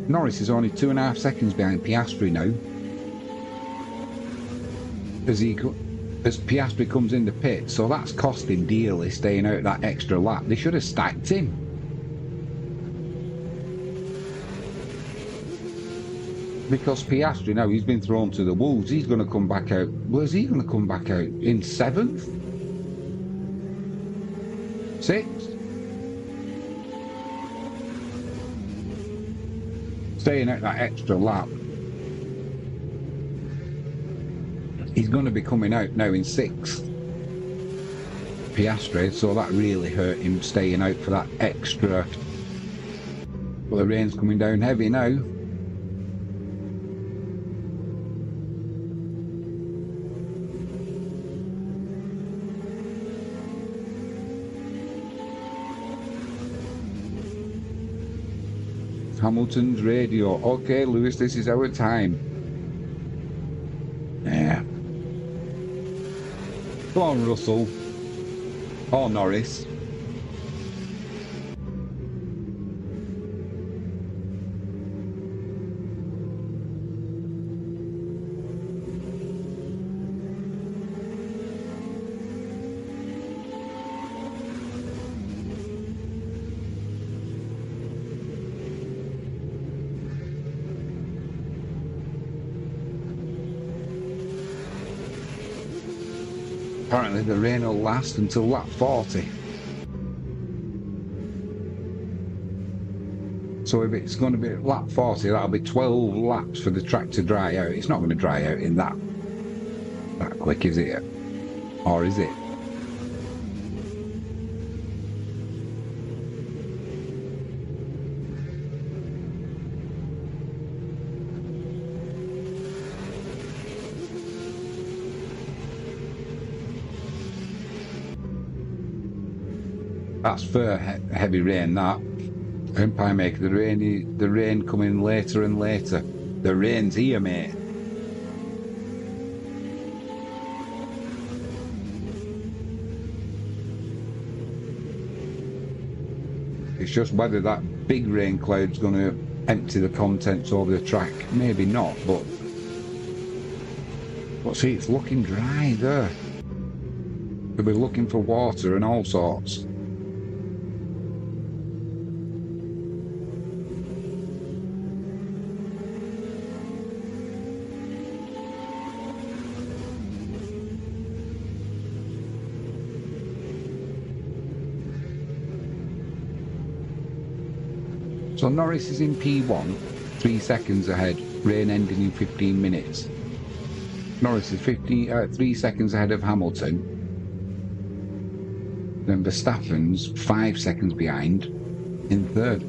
Norris is only 2.5 seconds behind Piastri now. as Piastri comes in the pit, so that's cost him dearly staying out that extra lap. They should have stacked him. Because Piastri now, he's been thrown to the wolves. He's going to come back out. Where's he going to come back out? In 7th? 6th? Staying out that extra lap. He's going to be coming out now in 6th. Piastri, so that really hurt him staying out for that extra. Well, the rain's coming down heavy now. Hamilton's radio. Okay, Lewis, this is our time. Yeah. Come on, Russell. Or Norris. Apparently the rain will last until lap 40. So if it's going to be lap 40, that'll be 12 laps for the track to dry out. It's not going to dry out in that quick, is it? Or is it? That's for heavy rain, that. Empire Maker, the rain coming later and later. The rain's here, mate. It's just whether that big rain cloud's going to empty the contents over the track. Maybe not, but see, it's looking dry there. They'll be looking for water and all sorts. So Norris is in P1, 3 seconds ahead, rain ending in 15 minutes. Norris is 3 seconds ahead of Hamilton. Then Verstappen's 5 seconds behind in 3rd.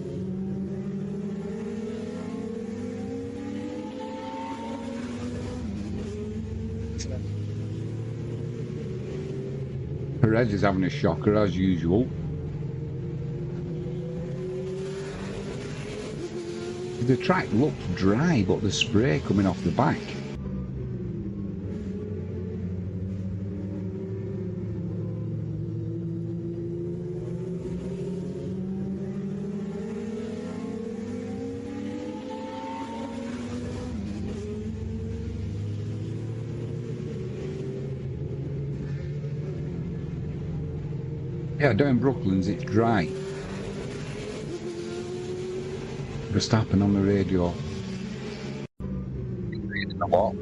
Perez is having a shocker as usual. The track looked dry, but the spray coming off the back. Yeah, down Brooklands it's dry. Verstappen on the radio. A lot.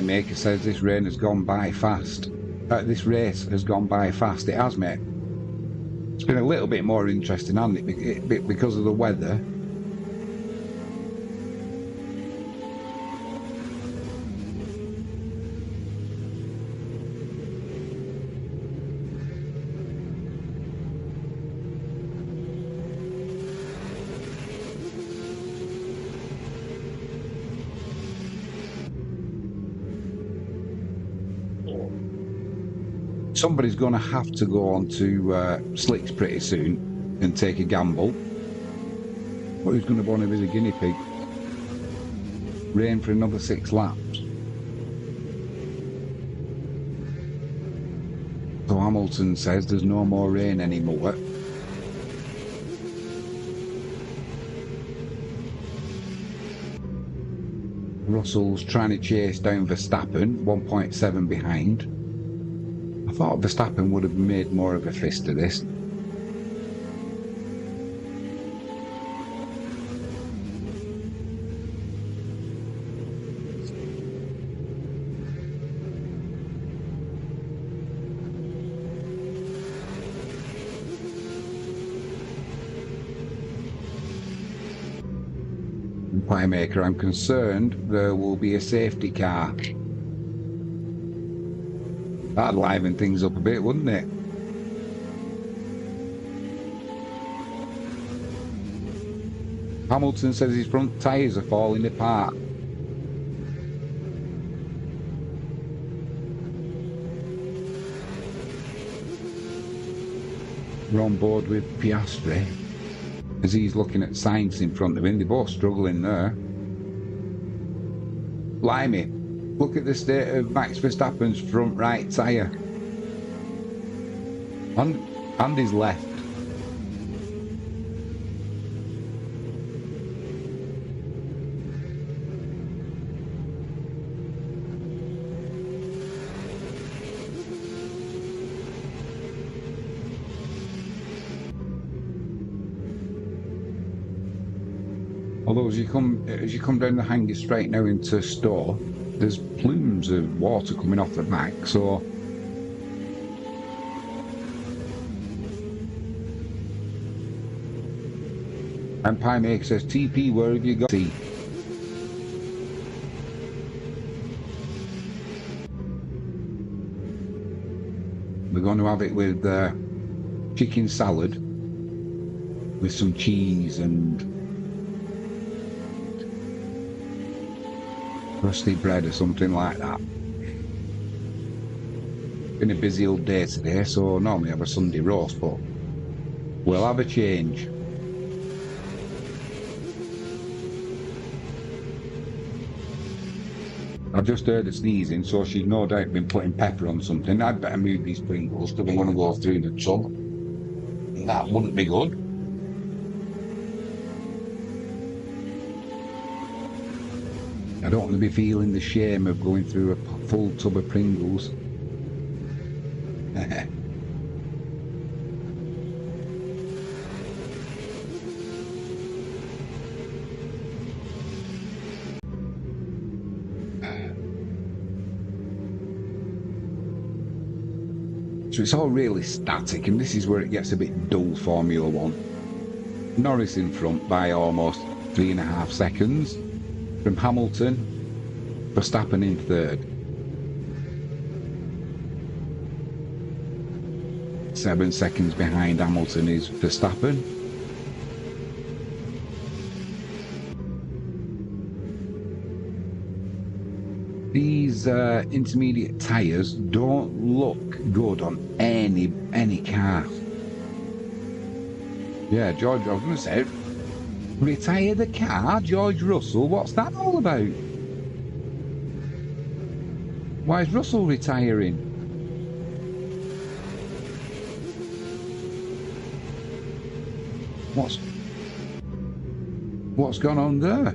Maker says this rain has gone by fast. This race has gone by fast. It has, mate. It's been a little bit more interesting, hasn't it? Because of the weather. Somebody's going to have to go on to slicks pretty soon. and take a gamble. But who's going to want him as a guinea pig? Rain for another 6 laps. So Hamilton says there's no more rain anymore. Russell's trying to chase down Verstappen, 1.7 behind. I thought Verstappen would have made more of a fist of this. Maker, I'm concerned there will be a safety car. That'd liven things up a bit, wouldn't it? Hamilton says his front tyres are falling apart. We're on board with Piastri as he's looking at Sainz in front of him. They're both struggling there. Blimey, look at the state of Max Verstappen's front right tyre. And his left. Although as you come down the hanging straight now into Stowe, there's plumes of water coming off the back, so and Pie Maker says, TP, where have you got? See. We're going to have it with chicken salad with some cheese and crusty bread or something like that. Been a busy old day today, so normally I have a Sunday roast, but we'll have a change. I've just heard her sneezing, so she's no doubt been putting pepper on something. I'd better move these Pringles because I'm going to go through the tub. And that wouldn't be good. I don't want to be feeling the shame of going through a full tub of Pringles. So it's all really static, and this is where it gets a bit dull, Formula One. Norris in front by almost 3.5 seconds. From Hamilton, Verstappen in third. 7 seconds behind Hamilton is Verstappen. These intermediate tyres don't look good on any car. Yeah, George, I was going to say, retire the car, George Russell? What's that all about? Why is Russell retiring? What's gone on there?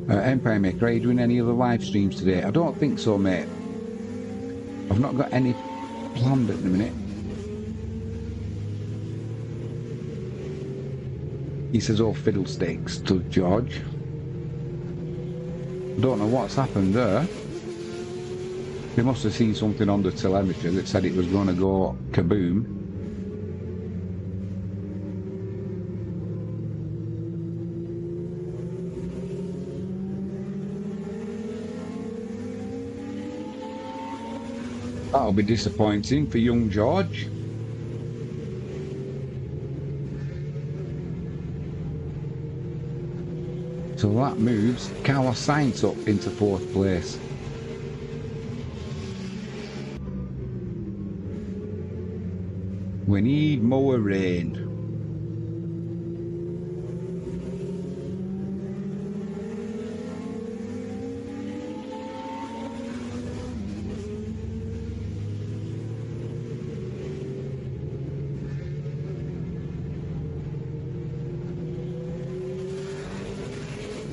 Empire Maker, are you doing any other live streams today? I don't think so, mate. I've not got any planned at the minute. He says, oh, fiddlesticks to George. I don't know what's happened there. They must have seen something on the telemetry that said it was going to go kaboom. That'll be disappointing for young George. So that moves Carlos Sainz up into 4th place. We need more rain.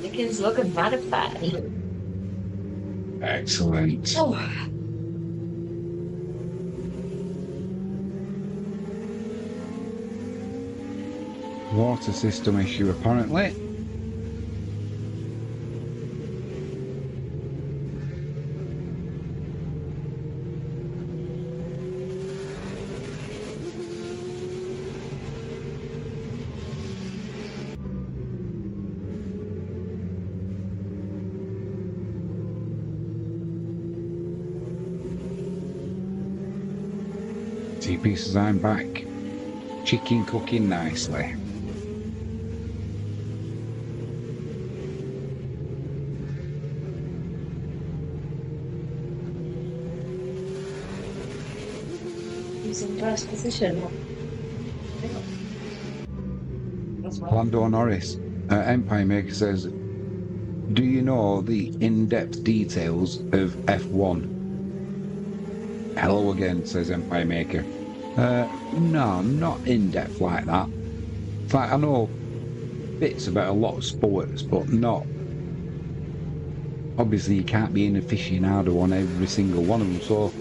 Chicken's looking mighty fatty. Excellent. Oh. Water system issue apparently. TP says I'm back. Chicken cooking nicely. He's in first position. Lando Norris, Empire Maker says, do you know the in-depth details of F1? Hello again, says Empire Maker. No, not in-depth like that. In fact, I know bits about a lot of sports, but not. Obviously, you can't be an aficionado on every single one of them, so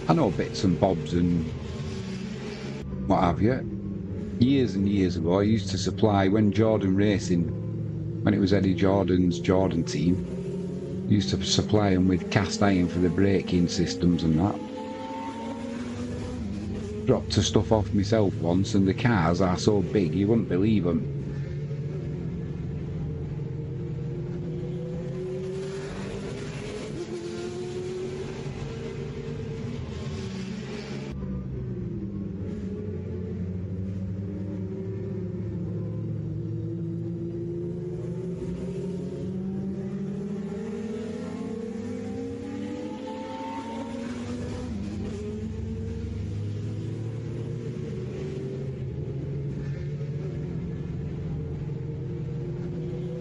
I know bits and bobs and what have you. Years and years ago, I used to supply, when Jordan Racing, when it was Eddie Jordan's Jordan team, used to supply them with cast iron for the braking systems and that. Dropped the stuff off myself once, and the cars are so big you wouldn't believe them.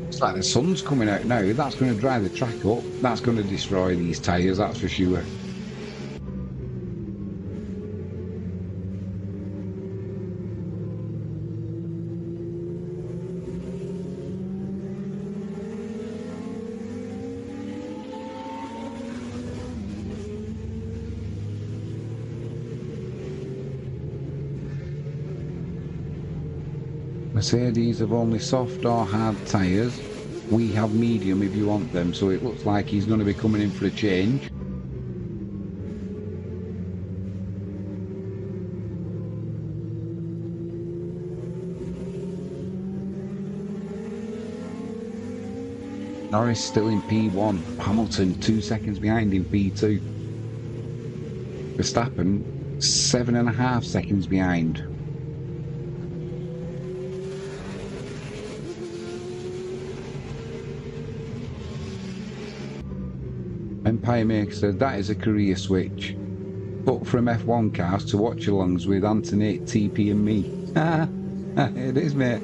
It's like the sun's coming out now. That's going to dry the track up. That's going to destroy these tyres, that's for sure. Mercedes have only soft or hard tyres. We have medium if you want them, so it looks like he's going to be coming in for a change. Norris still in P1. Hamilton 2 seconds behind in P2. Verstappen 7.5 seconds behind. Empire Maker said that is a career switch. But from F1 cars to watch-alongs with Anthony, TP and me. It is, mate.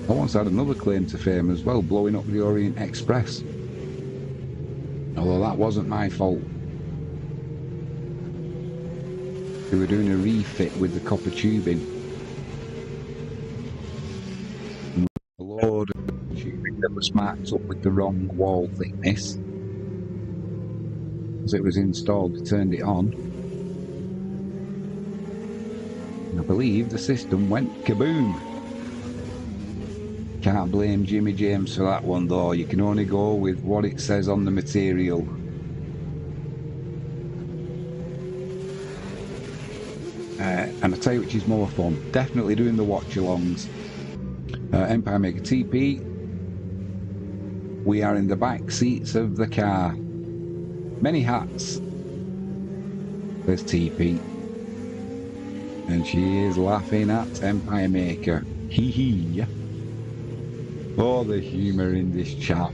I once had another claim to fame as well, blowing up the Orient Express. Although that wasn't my fault. They were doing a refit with the copper tubing. A load of tubing that was marked up with the wrong wall thickness. As it was installed, they turned it on. And I believe the system went kaboom. Can't blame Jimmy James for that one though, you can only go with what it says on the material. And I tell you which is more fun, definitely doing the watch-alongs. Empire Maker TP, we are in the back seats of the car. Many hats. There's TP. And she is laughing at Empire Maker. Hee hee. Oh, the humour in this chat.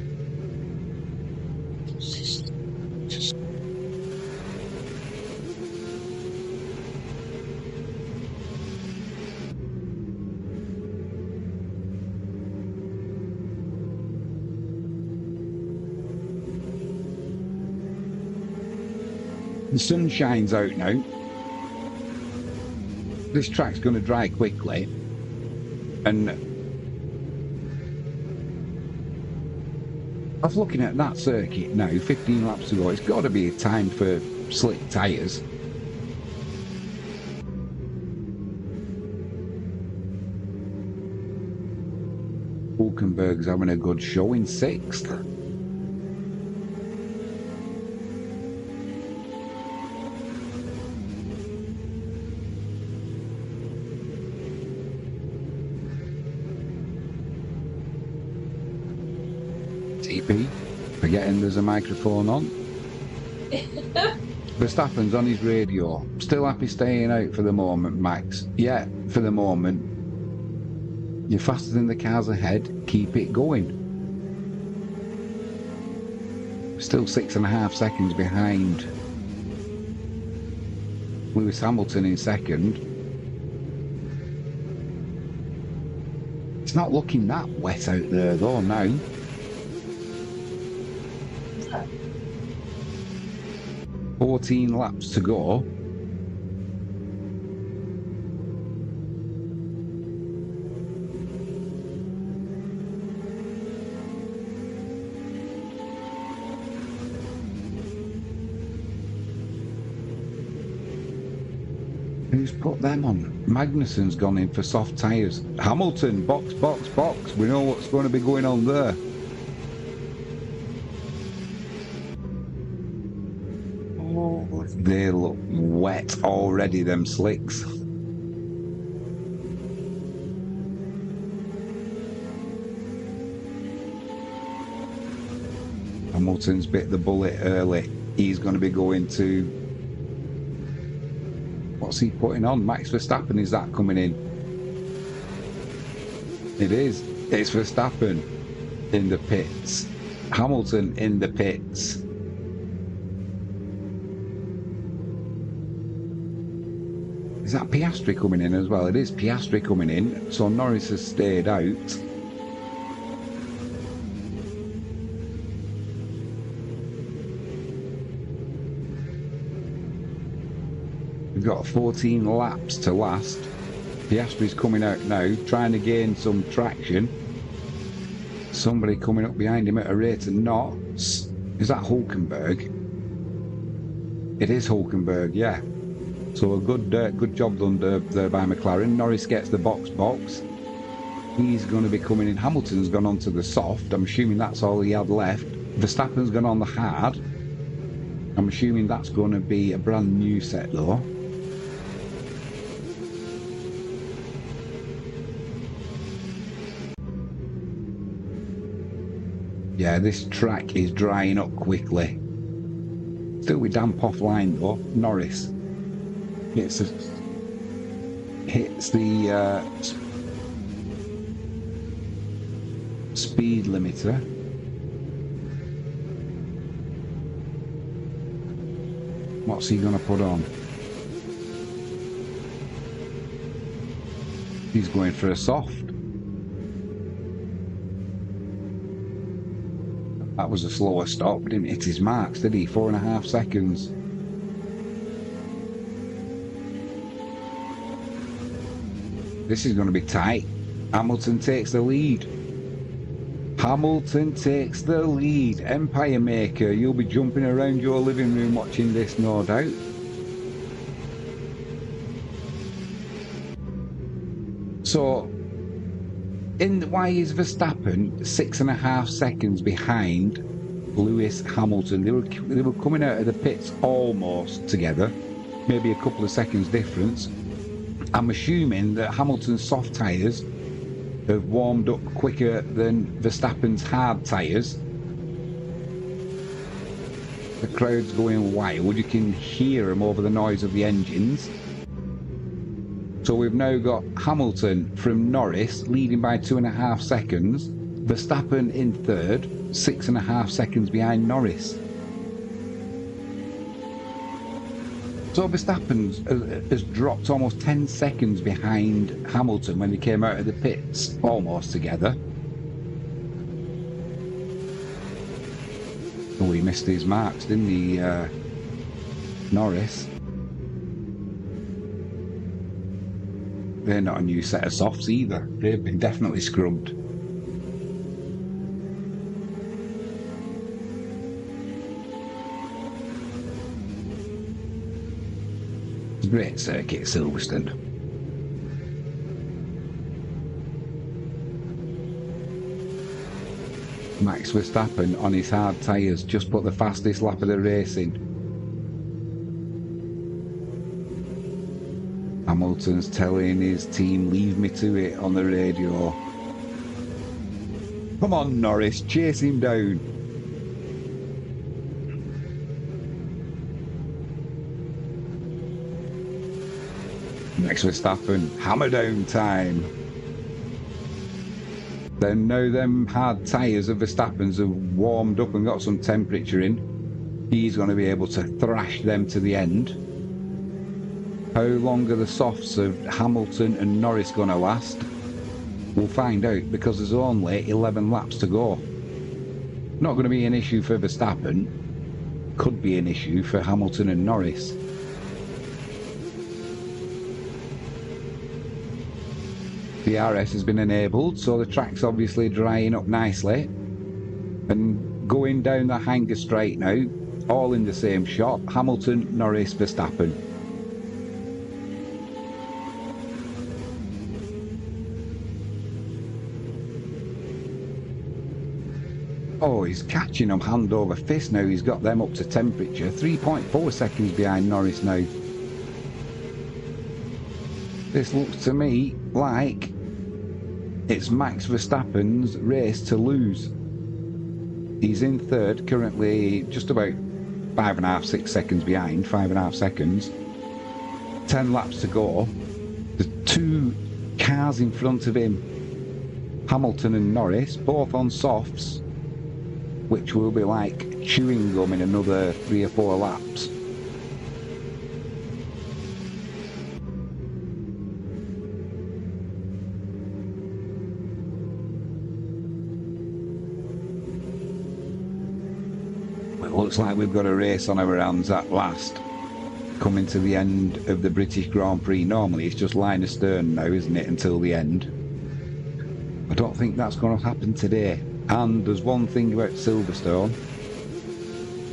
The sun shines out now. This track's going to dry quickly. And I was looking at that circuit now, 15 laps to go. It's got to be a time for slick tyres. Hulkenberg's having a good show in 6th. TP, forgetting there's a microphone on. Verstappen's on his radio. Still happy staying out for the moment, Max? Yeah, for the moment. You're faster than the cars ahead. Keep it going. Still 6.5 seconds behind Lewis Hamilton in 2nd. It's not looking that wet out there though now. What's that? 14 laps to go. Who's put them on? Magnussen's gone in for soft tyres. Hamilton, box, box, box. We know what's going to be going on there. Oh, they look wet already, them slicks. Hamilton's bit the bullet early. He's going to be going to... What's he putting on? Max Verstappen, is that coming in? It is. It's Verstappen in the pits. Hamilton in the pits. Is that Piastri coming in as well? It is Piastri coming in. So Norris has stayed out. We've got 14 laps to last. Piastri's coming out now, trying to gain some traction. Somebody coming up behind him at a rate of knots. Is that Hulkenberg? It is Hulkenberg, yeah. So a good job done there by McLaren. Norris gets the box. He's going to be coming in. Hamilton's gone on to the soft. I'm assuming that's all he had left. Verstappen's gone on the hard. I'm assuming that's going to be a brand new set though. Yeah, this track is drying up quickly. Still with damp offline though. Norris hits the speed limiter. What's he going to put on? He's going for a soft. That was a slower stop. Didn't hit his marks, did he? 4.5 seconds. This is going to be tight. Hamilton takes the lead. Hamilton takes the lead. Empire Maker, you'll be jumping around your living room watching this, no doubt. So, why is Verstappen 6.5 seconds behind Lewis Hamilton? They were coming out of the pits almost together, maybe a couple of seconds difference. I'm assuming that Hamilton's soft tyres have warmed up quicker than Verstappen's hard tyres. The crowd's going wild. You can hear them over the noise of the engines. So we've now got Hamilton from Norris leading by 2.5 seconds. Verstappen in third, 6.5 seconds behind Norris. So Verstappen has dropped almost 10 seconds behind Hamilton when he came out of the pits, almost together. Oh, he missed his marks, didn't he? Norris. They're not a new set of softs either. They've been definitely scrubbed. Great circuit, Silverstone. Max Verstappen on his hard tyres just put the fastest lap of the race in. Hamilton's telling his team, leave me to it, on the radio. Come on, Norris, chase him down. Max Verstappen, hammer down time. Then now them hard tyres of Verstappen's have warmed up and got some temperature in. He's going to be able to thrash them to the end. How long are the softs of Hamilton and Norris going to last? We'll find out, because there's only 11 laps to go. Not going to be an issue for Verstappen. Could be an issue for Hamilton and Norris. The RS has been enabled, so the track's obviously drying up nicely. And going down the hanger straight now, all in the same shot, Hamilton, Norris, Verstappen. Oh, he's catching them hand over fist now. He's got them up to temperature. 3.4 seconds behind Norris now. This looks to me like it's Max Verstappen's race to lose. He's in third, currently just about 5.5, 6 seconds behind, 5.5 seconds. 10 laps to go. There's 2 cars in front of him. Hamilton and Norris, both on softs, which will be like chewing gum in another 3 or 4 laps. It looks like we've got a race on our hands at last, coming to the end of the British Grand Prix. Normally it's just line astern now, isn't it, until the end. I don't think that's going to happen today. And there's one thing about Silverstone: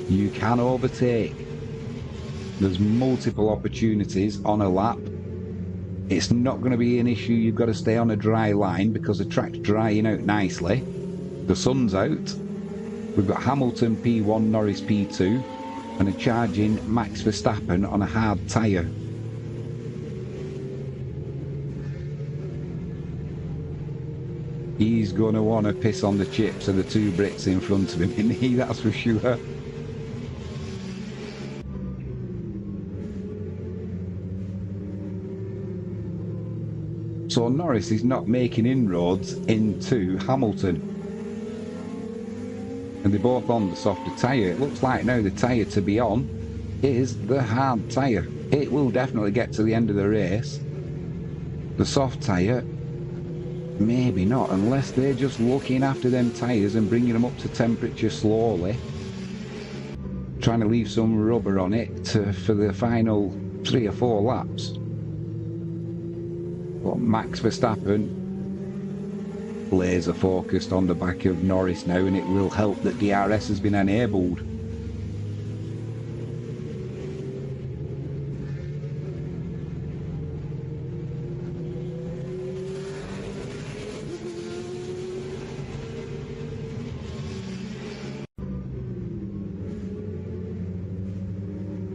you can overtake. There's multiple opportunities on a lap. It's not going to be an issue. You've got to stay on a dry line because the track's drying out nicely. The sun's out. We've got Hamilton P1, Norris P2, and a charging Max Verstappen on a hard tyre. He's going to want to piss on the chips of the 2 Brits in front of him, isn't he? That's for sure. So Norris is not making inroads into Hamilton. And they're both on the softer tyre. It looks like now the tyre to be on is the hard tyre. It will definitely get to the end of the race. The soft tyre, maybe not, unless they're just looking after them tyres and bringing them up to temperature slowly. Trying to leave some rubber on it for the final 3 or 4 laps. But Max Verstappen, laser focused on the back of Norris now, and it will help that DRS has been enabled.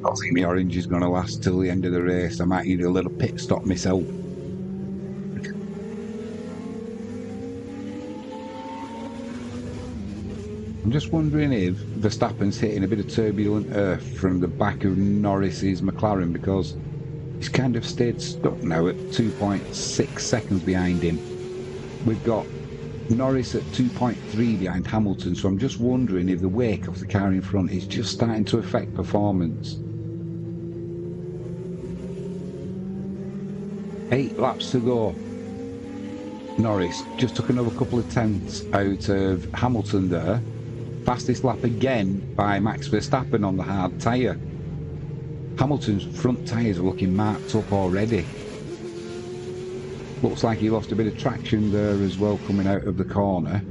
I think the orange is going to last till the end of the race. I might need a little pit stop myself. I'm just wondering if Verstappen's hitting a bit of turbulent earth from the back of Norris's McLaren, because he's kind of stayed stuck now at 2.6 seconds behind him. We've got Norris at 2.3 behind Hamilton, so I'm just wondering if the wake of the car in front is just starting to affect performance. 8 laps to go. Norris just took another couple of tenths out of Hamilton there. Fastest lap again by Max Verstappen on the hard tyre. Hamilton's front tyres are looking marked up already. Looks like he lost a bit of traction there as well coming out of the corner.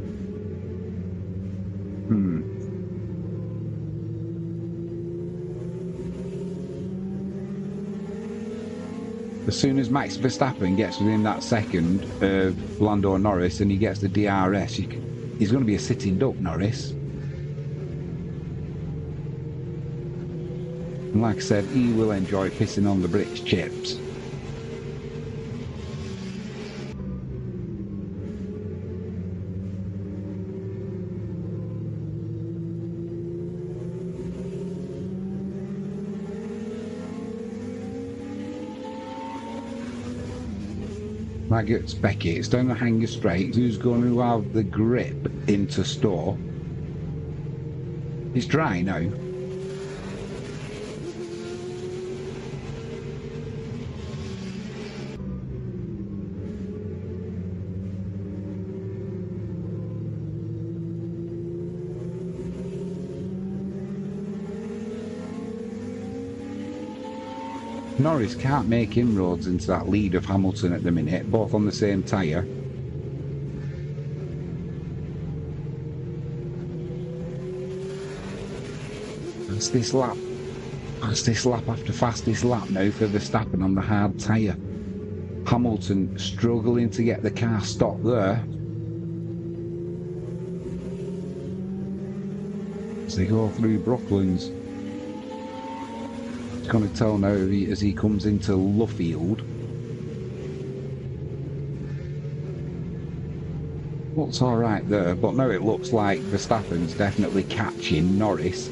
As soon as Max Verstappen gets within that second of Lando Norris and he gets the DRS, he's going to be a sitting duck, Norris. And like I said, he will enjoy pissing on the Brits chips. Maggots, Beckett, it's down the hanger straight. Who's going to have the grip into store? It's dry now. Norris can't make inroads into that lead of Hamilton at the minute, both on the same tyre. That's this lap. That's this lap after fastest lap now for Verstappen on the hard tyre. Hamilton struggling to get the car stopped there. As they go through Brooklands. It's going to tell now as he comes into Luffield. Looks alright there, but now it looks like Verstappen's definitely catching Norris.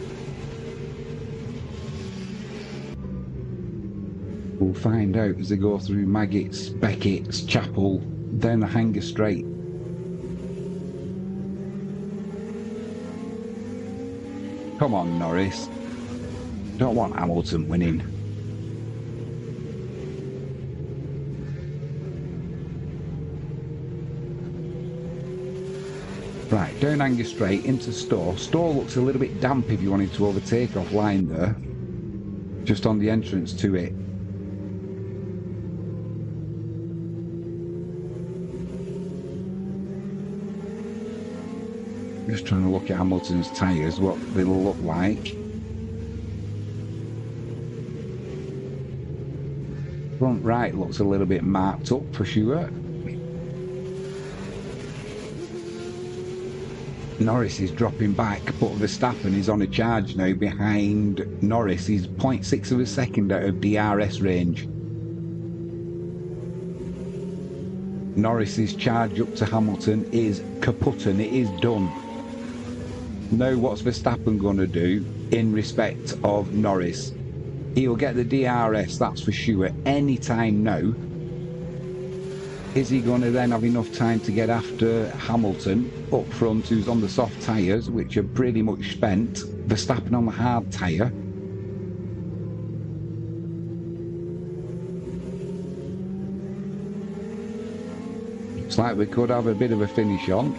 We'll find out as they go through Maggots, Beckett's, Chapel, down the hanger straight. Come on, Norris. Don't want Hamilton winning. Right, down hanger straight into Stowe. Stowe looks a little bit damp if you wanted to overtake off line there. Just on the entrance to it. Just trying to look at Hamilton's tyres, what they'll look like. Front right looks a little bit marked up for sure. Norris is dropping back, but Verstappen is on a charge now behind Norris. He's 0.6 of a second out of DRS range. Norris's charge up to Hamilton is kaput and it is done. Now what's Verstappen going to do in respect of Norris? He'll get the DRS, that's for sure, any time now. Is he going to then have enough time to get after Hamilton up front, who's on the soft tyres, which are pretty much spent? Verstappen on the hard tyre. Looks like we could have a bit of a finish on.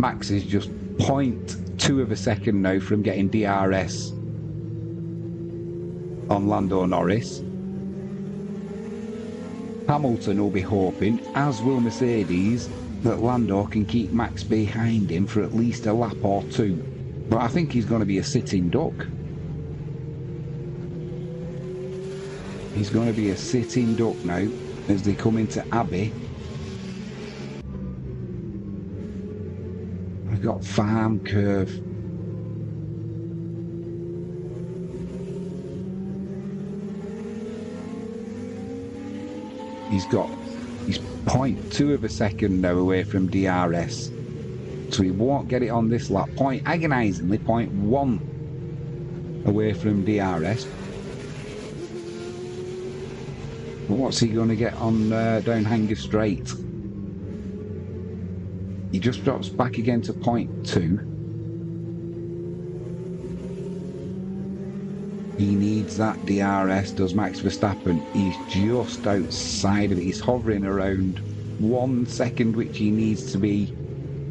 Max is just 0.2 of a second now from getting DRS on Lando Norris. Hamilton will be hoping, as will Mercedes, that Lando can keep Max behind him for at least a lap or two. But I think he's going to be a sitting duck. He's going to be a sitting duck now as they come into Abbey. We've got Farm Curve. He's 0.2 of a second now away from DRS. So he won't get it on this lap. Agonisingly 0.1 away from DRS. But what's he going to get on down Hanger Straight? He just drops back again to 0.2. He needs that DRS, does Max Verstappen. He's just outside of it. He's hovering around 1 second, which he needs to be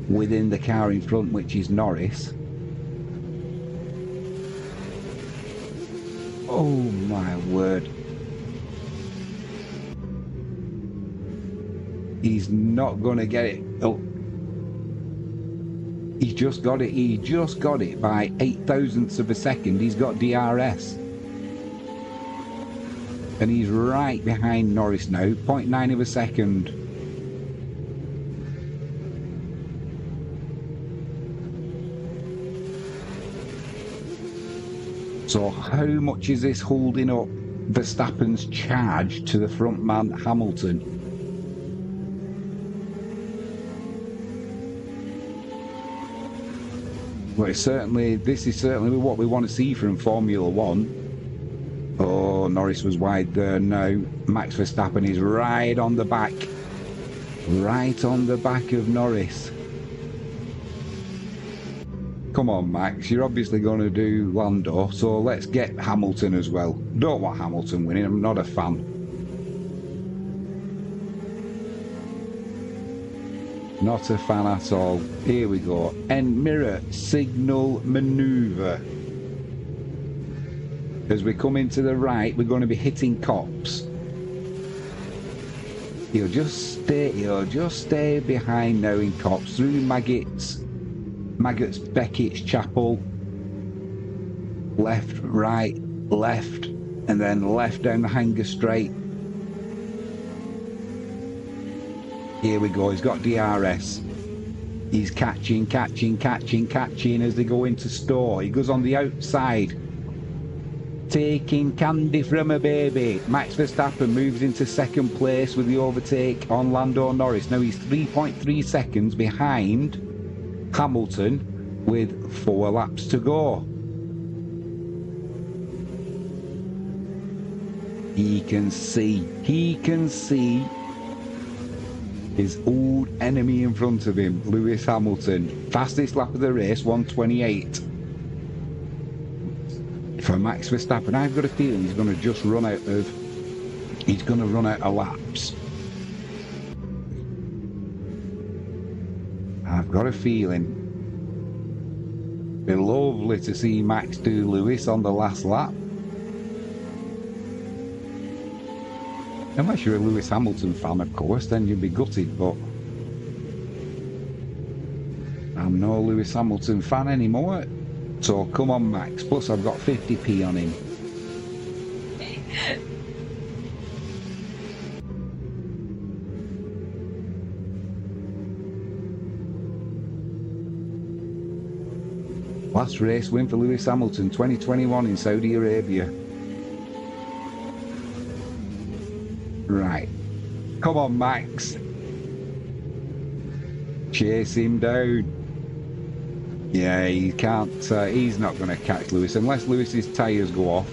within the car in front, which is Norris. Oh my word. He's not going to get it. Oh. He's just got it. He just got it by 0.08 of a second. He's got DRS. And he's right behind Norris now. 0.9 of a second. So how much is this holding up Verstappen's charge to the front man Hamilton? Well, this is certainly what we want to see from Formula One. Oh, Norris was wide there now. Max Verstappen is right on the back. Right on the back of Norris. Come on, Max, you're obviously going to do Lando, so let's get Hamilton as well. Don't want Hamilton winning, I'm not a fan. Not a fan at all. Here we go. End mirror signal maneuver. As we come into the right, we're going to be hitting cops. He'll just stay behind now in cops through Maggots, Beckett's Chapel. Left, right, left, and then left down the Hanger Straight. Here we go, he's got DRS. He's catching as they go into store. He goes on the outside. Taking candy from a baby. Max Verstappen moves into second place with the overtake on Lando Norris. Now he's 3.3 seconds behind Hamilton with 4 laps to go. He can see his old enemy in front of him, Lewis Hamilton. Fastest lap of the race, 1:28. For Max Verstappen, I've got a feeling he's going to just run out of laps. I've got a feeling. It'd be lovely to see Max do Lewis on the last lap. Unless you're a Lewis Hamilton fan, of course, then you'd be gutted, but I'm no Lewis Hamilton fan anymore. So come on, Max. Plus I've got 50p on him. Last race win for Lewis Hamilton, 2021 in Saudi Arabia. Right. Come on, Max. Chase him down. Yeah, he can't, he's not going to catch Lewis unless Lewis's tyres go off.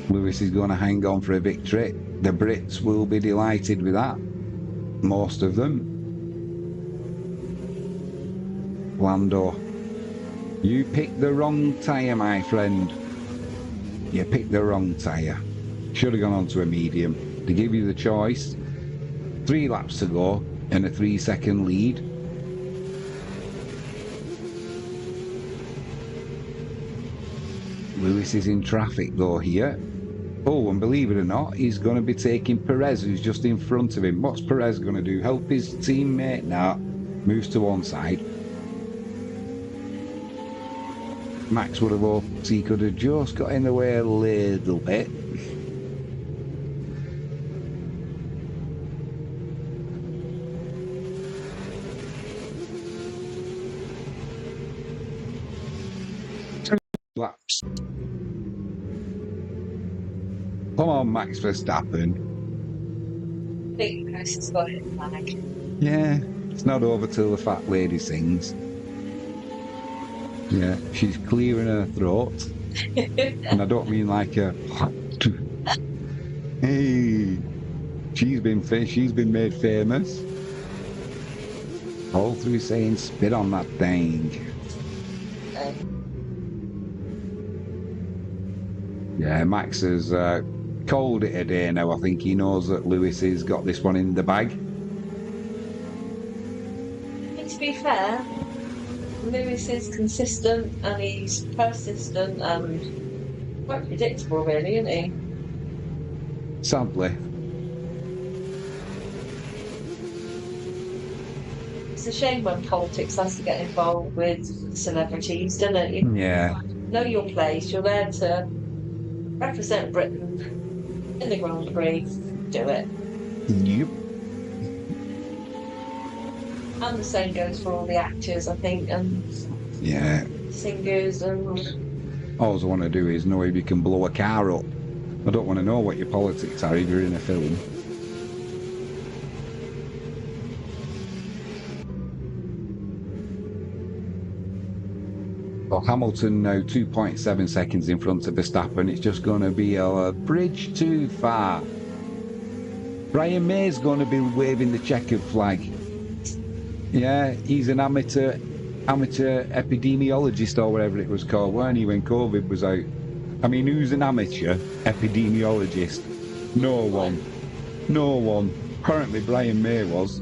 Lewis is going to hang on for a victory. The Brits will be delighted with that. Most of them. Lando, you picked the wrong tyre, my friend. You picked the wrong tyre. Should have gone on to a medium. They give you the choice. 3 laps to go and a 3-second lead. Lewis is in traffic though here. Oh, and believe it or not, he's going to be taking Perez, who's just in front of him. What's Perez going to do? Help his teammate? Nah, moves to one side. Max would have hoped he could have just got in the way a little bit. Laps. Come on, Max Verstappen. I think Chris has got it back. Yeah, it's not over till the fat lady sings. Yeah, she's clearing her throat. And I don't mean like a... Hey, she's been made famous. All through saying spit on that thing. Yeah, Max has called it a day now. I think he knows that Lewis has got this one in the bag. To be fair, Lewis is consistent and he's persistent and quite predictable, really, isn't he? Sadly. It's a shame when politics has to get involved with celebrities, doesn't it? Yeah. Know your place. You're there to represent Britain in the Grand Prix. Do it. Yep. And the same goes for all the actors, I think, and yeah, singers and. All I want to do is know if you can blow a car up. I don't want to know what your politics are if you're in a film. Well, Hamilton now 2.7 seconds in front of Verstappen. It's just going to be a bridge too far. Brian May's going to be waving the checkered flag. Yeah, he's an amateur epidemiologist or whatever it was called, weren't he, when COVID was out? I mean, who's an amateur epidemiologist? No one. No one. Apparently Brian May was.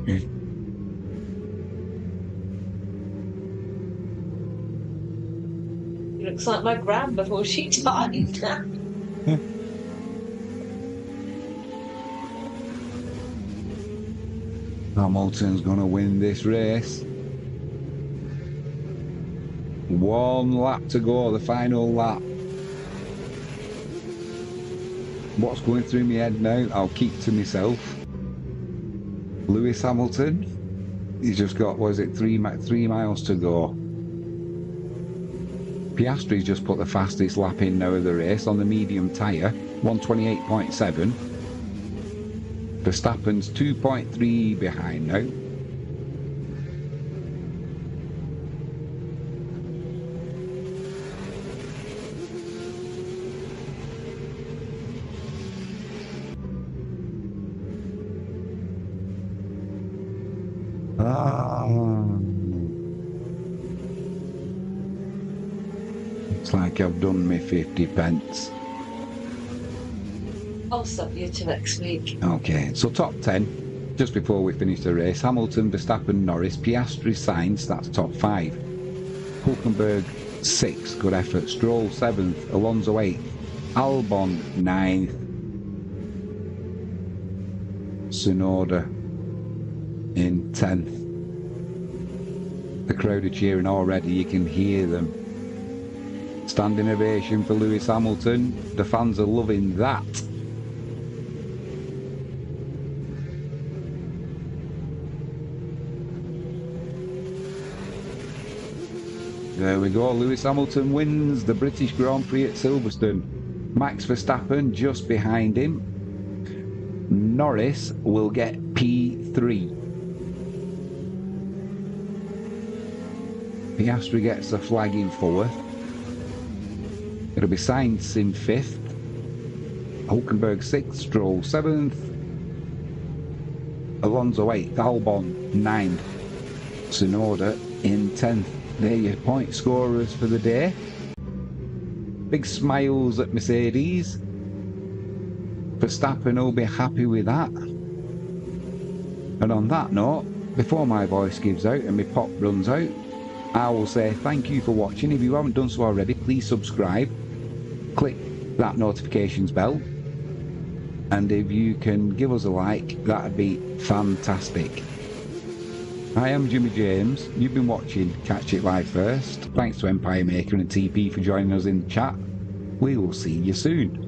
Looks like my gran before she died. Hamilton's going to win this race. 1 lap to go, the final lap. What's going through my head now? I'll keep to myself. Lewis Hamilton. He's just got, what is it, 3 miles to go. Piastri's just put the fastest lap in now of the race on the medium tyre, 128.7. Verstappen's 2.3 behind now. Looks like I've done me 50 pence. I'll sub you to next week. Okay, so top 10, just before we finish the race. Hamilton, Verstappen, Norris, Piastri, Sainz, that's top 5. Hulkenberg, 6th, good effort. Stroll, 7th. Alonso, 8th. Albon, 9th. Tsunoda in 10th. The crowd are cheering already, you can hear them. Standing ovation for Lewis Hamilton. The fans are loving that. There we go, Lewis Hamilton wins the British Grand Prix at Silverstone. Max Verstappen just behind him. Norris will get P3. Piastri gets the flag in 4th. It'll be Sainz in 5th. Hulkenberg 6th, Stroll 7th. Alonso 8th, Albon 9th. Tsunoda in 10th. They're your point scorers for the day. Big smiles at Mercedes. Verstappen will be happy with that. And on that note, before my voice gives out and my pop runs out, I will say thank you for watching. If you haven't done so already, please subscribe. Click that notifications bell. And if you can give us a like, that'd be fantastic. I am Jimmy James. You've been watching Catch It Live First. Thanks to Empire Maker and TP for joining us in the chat. We will see you soon.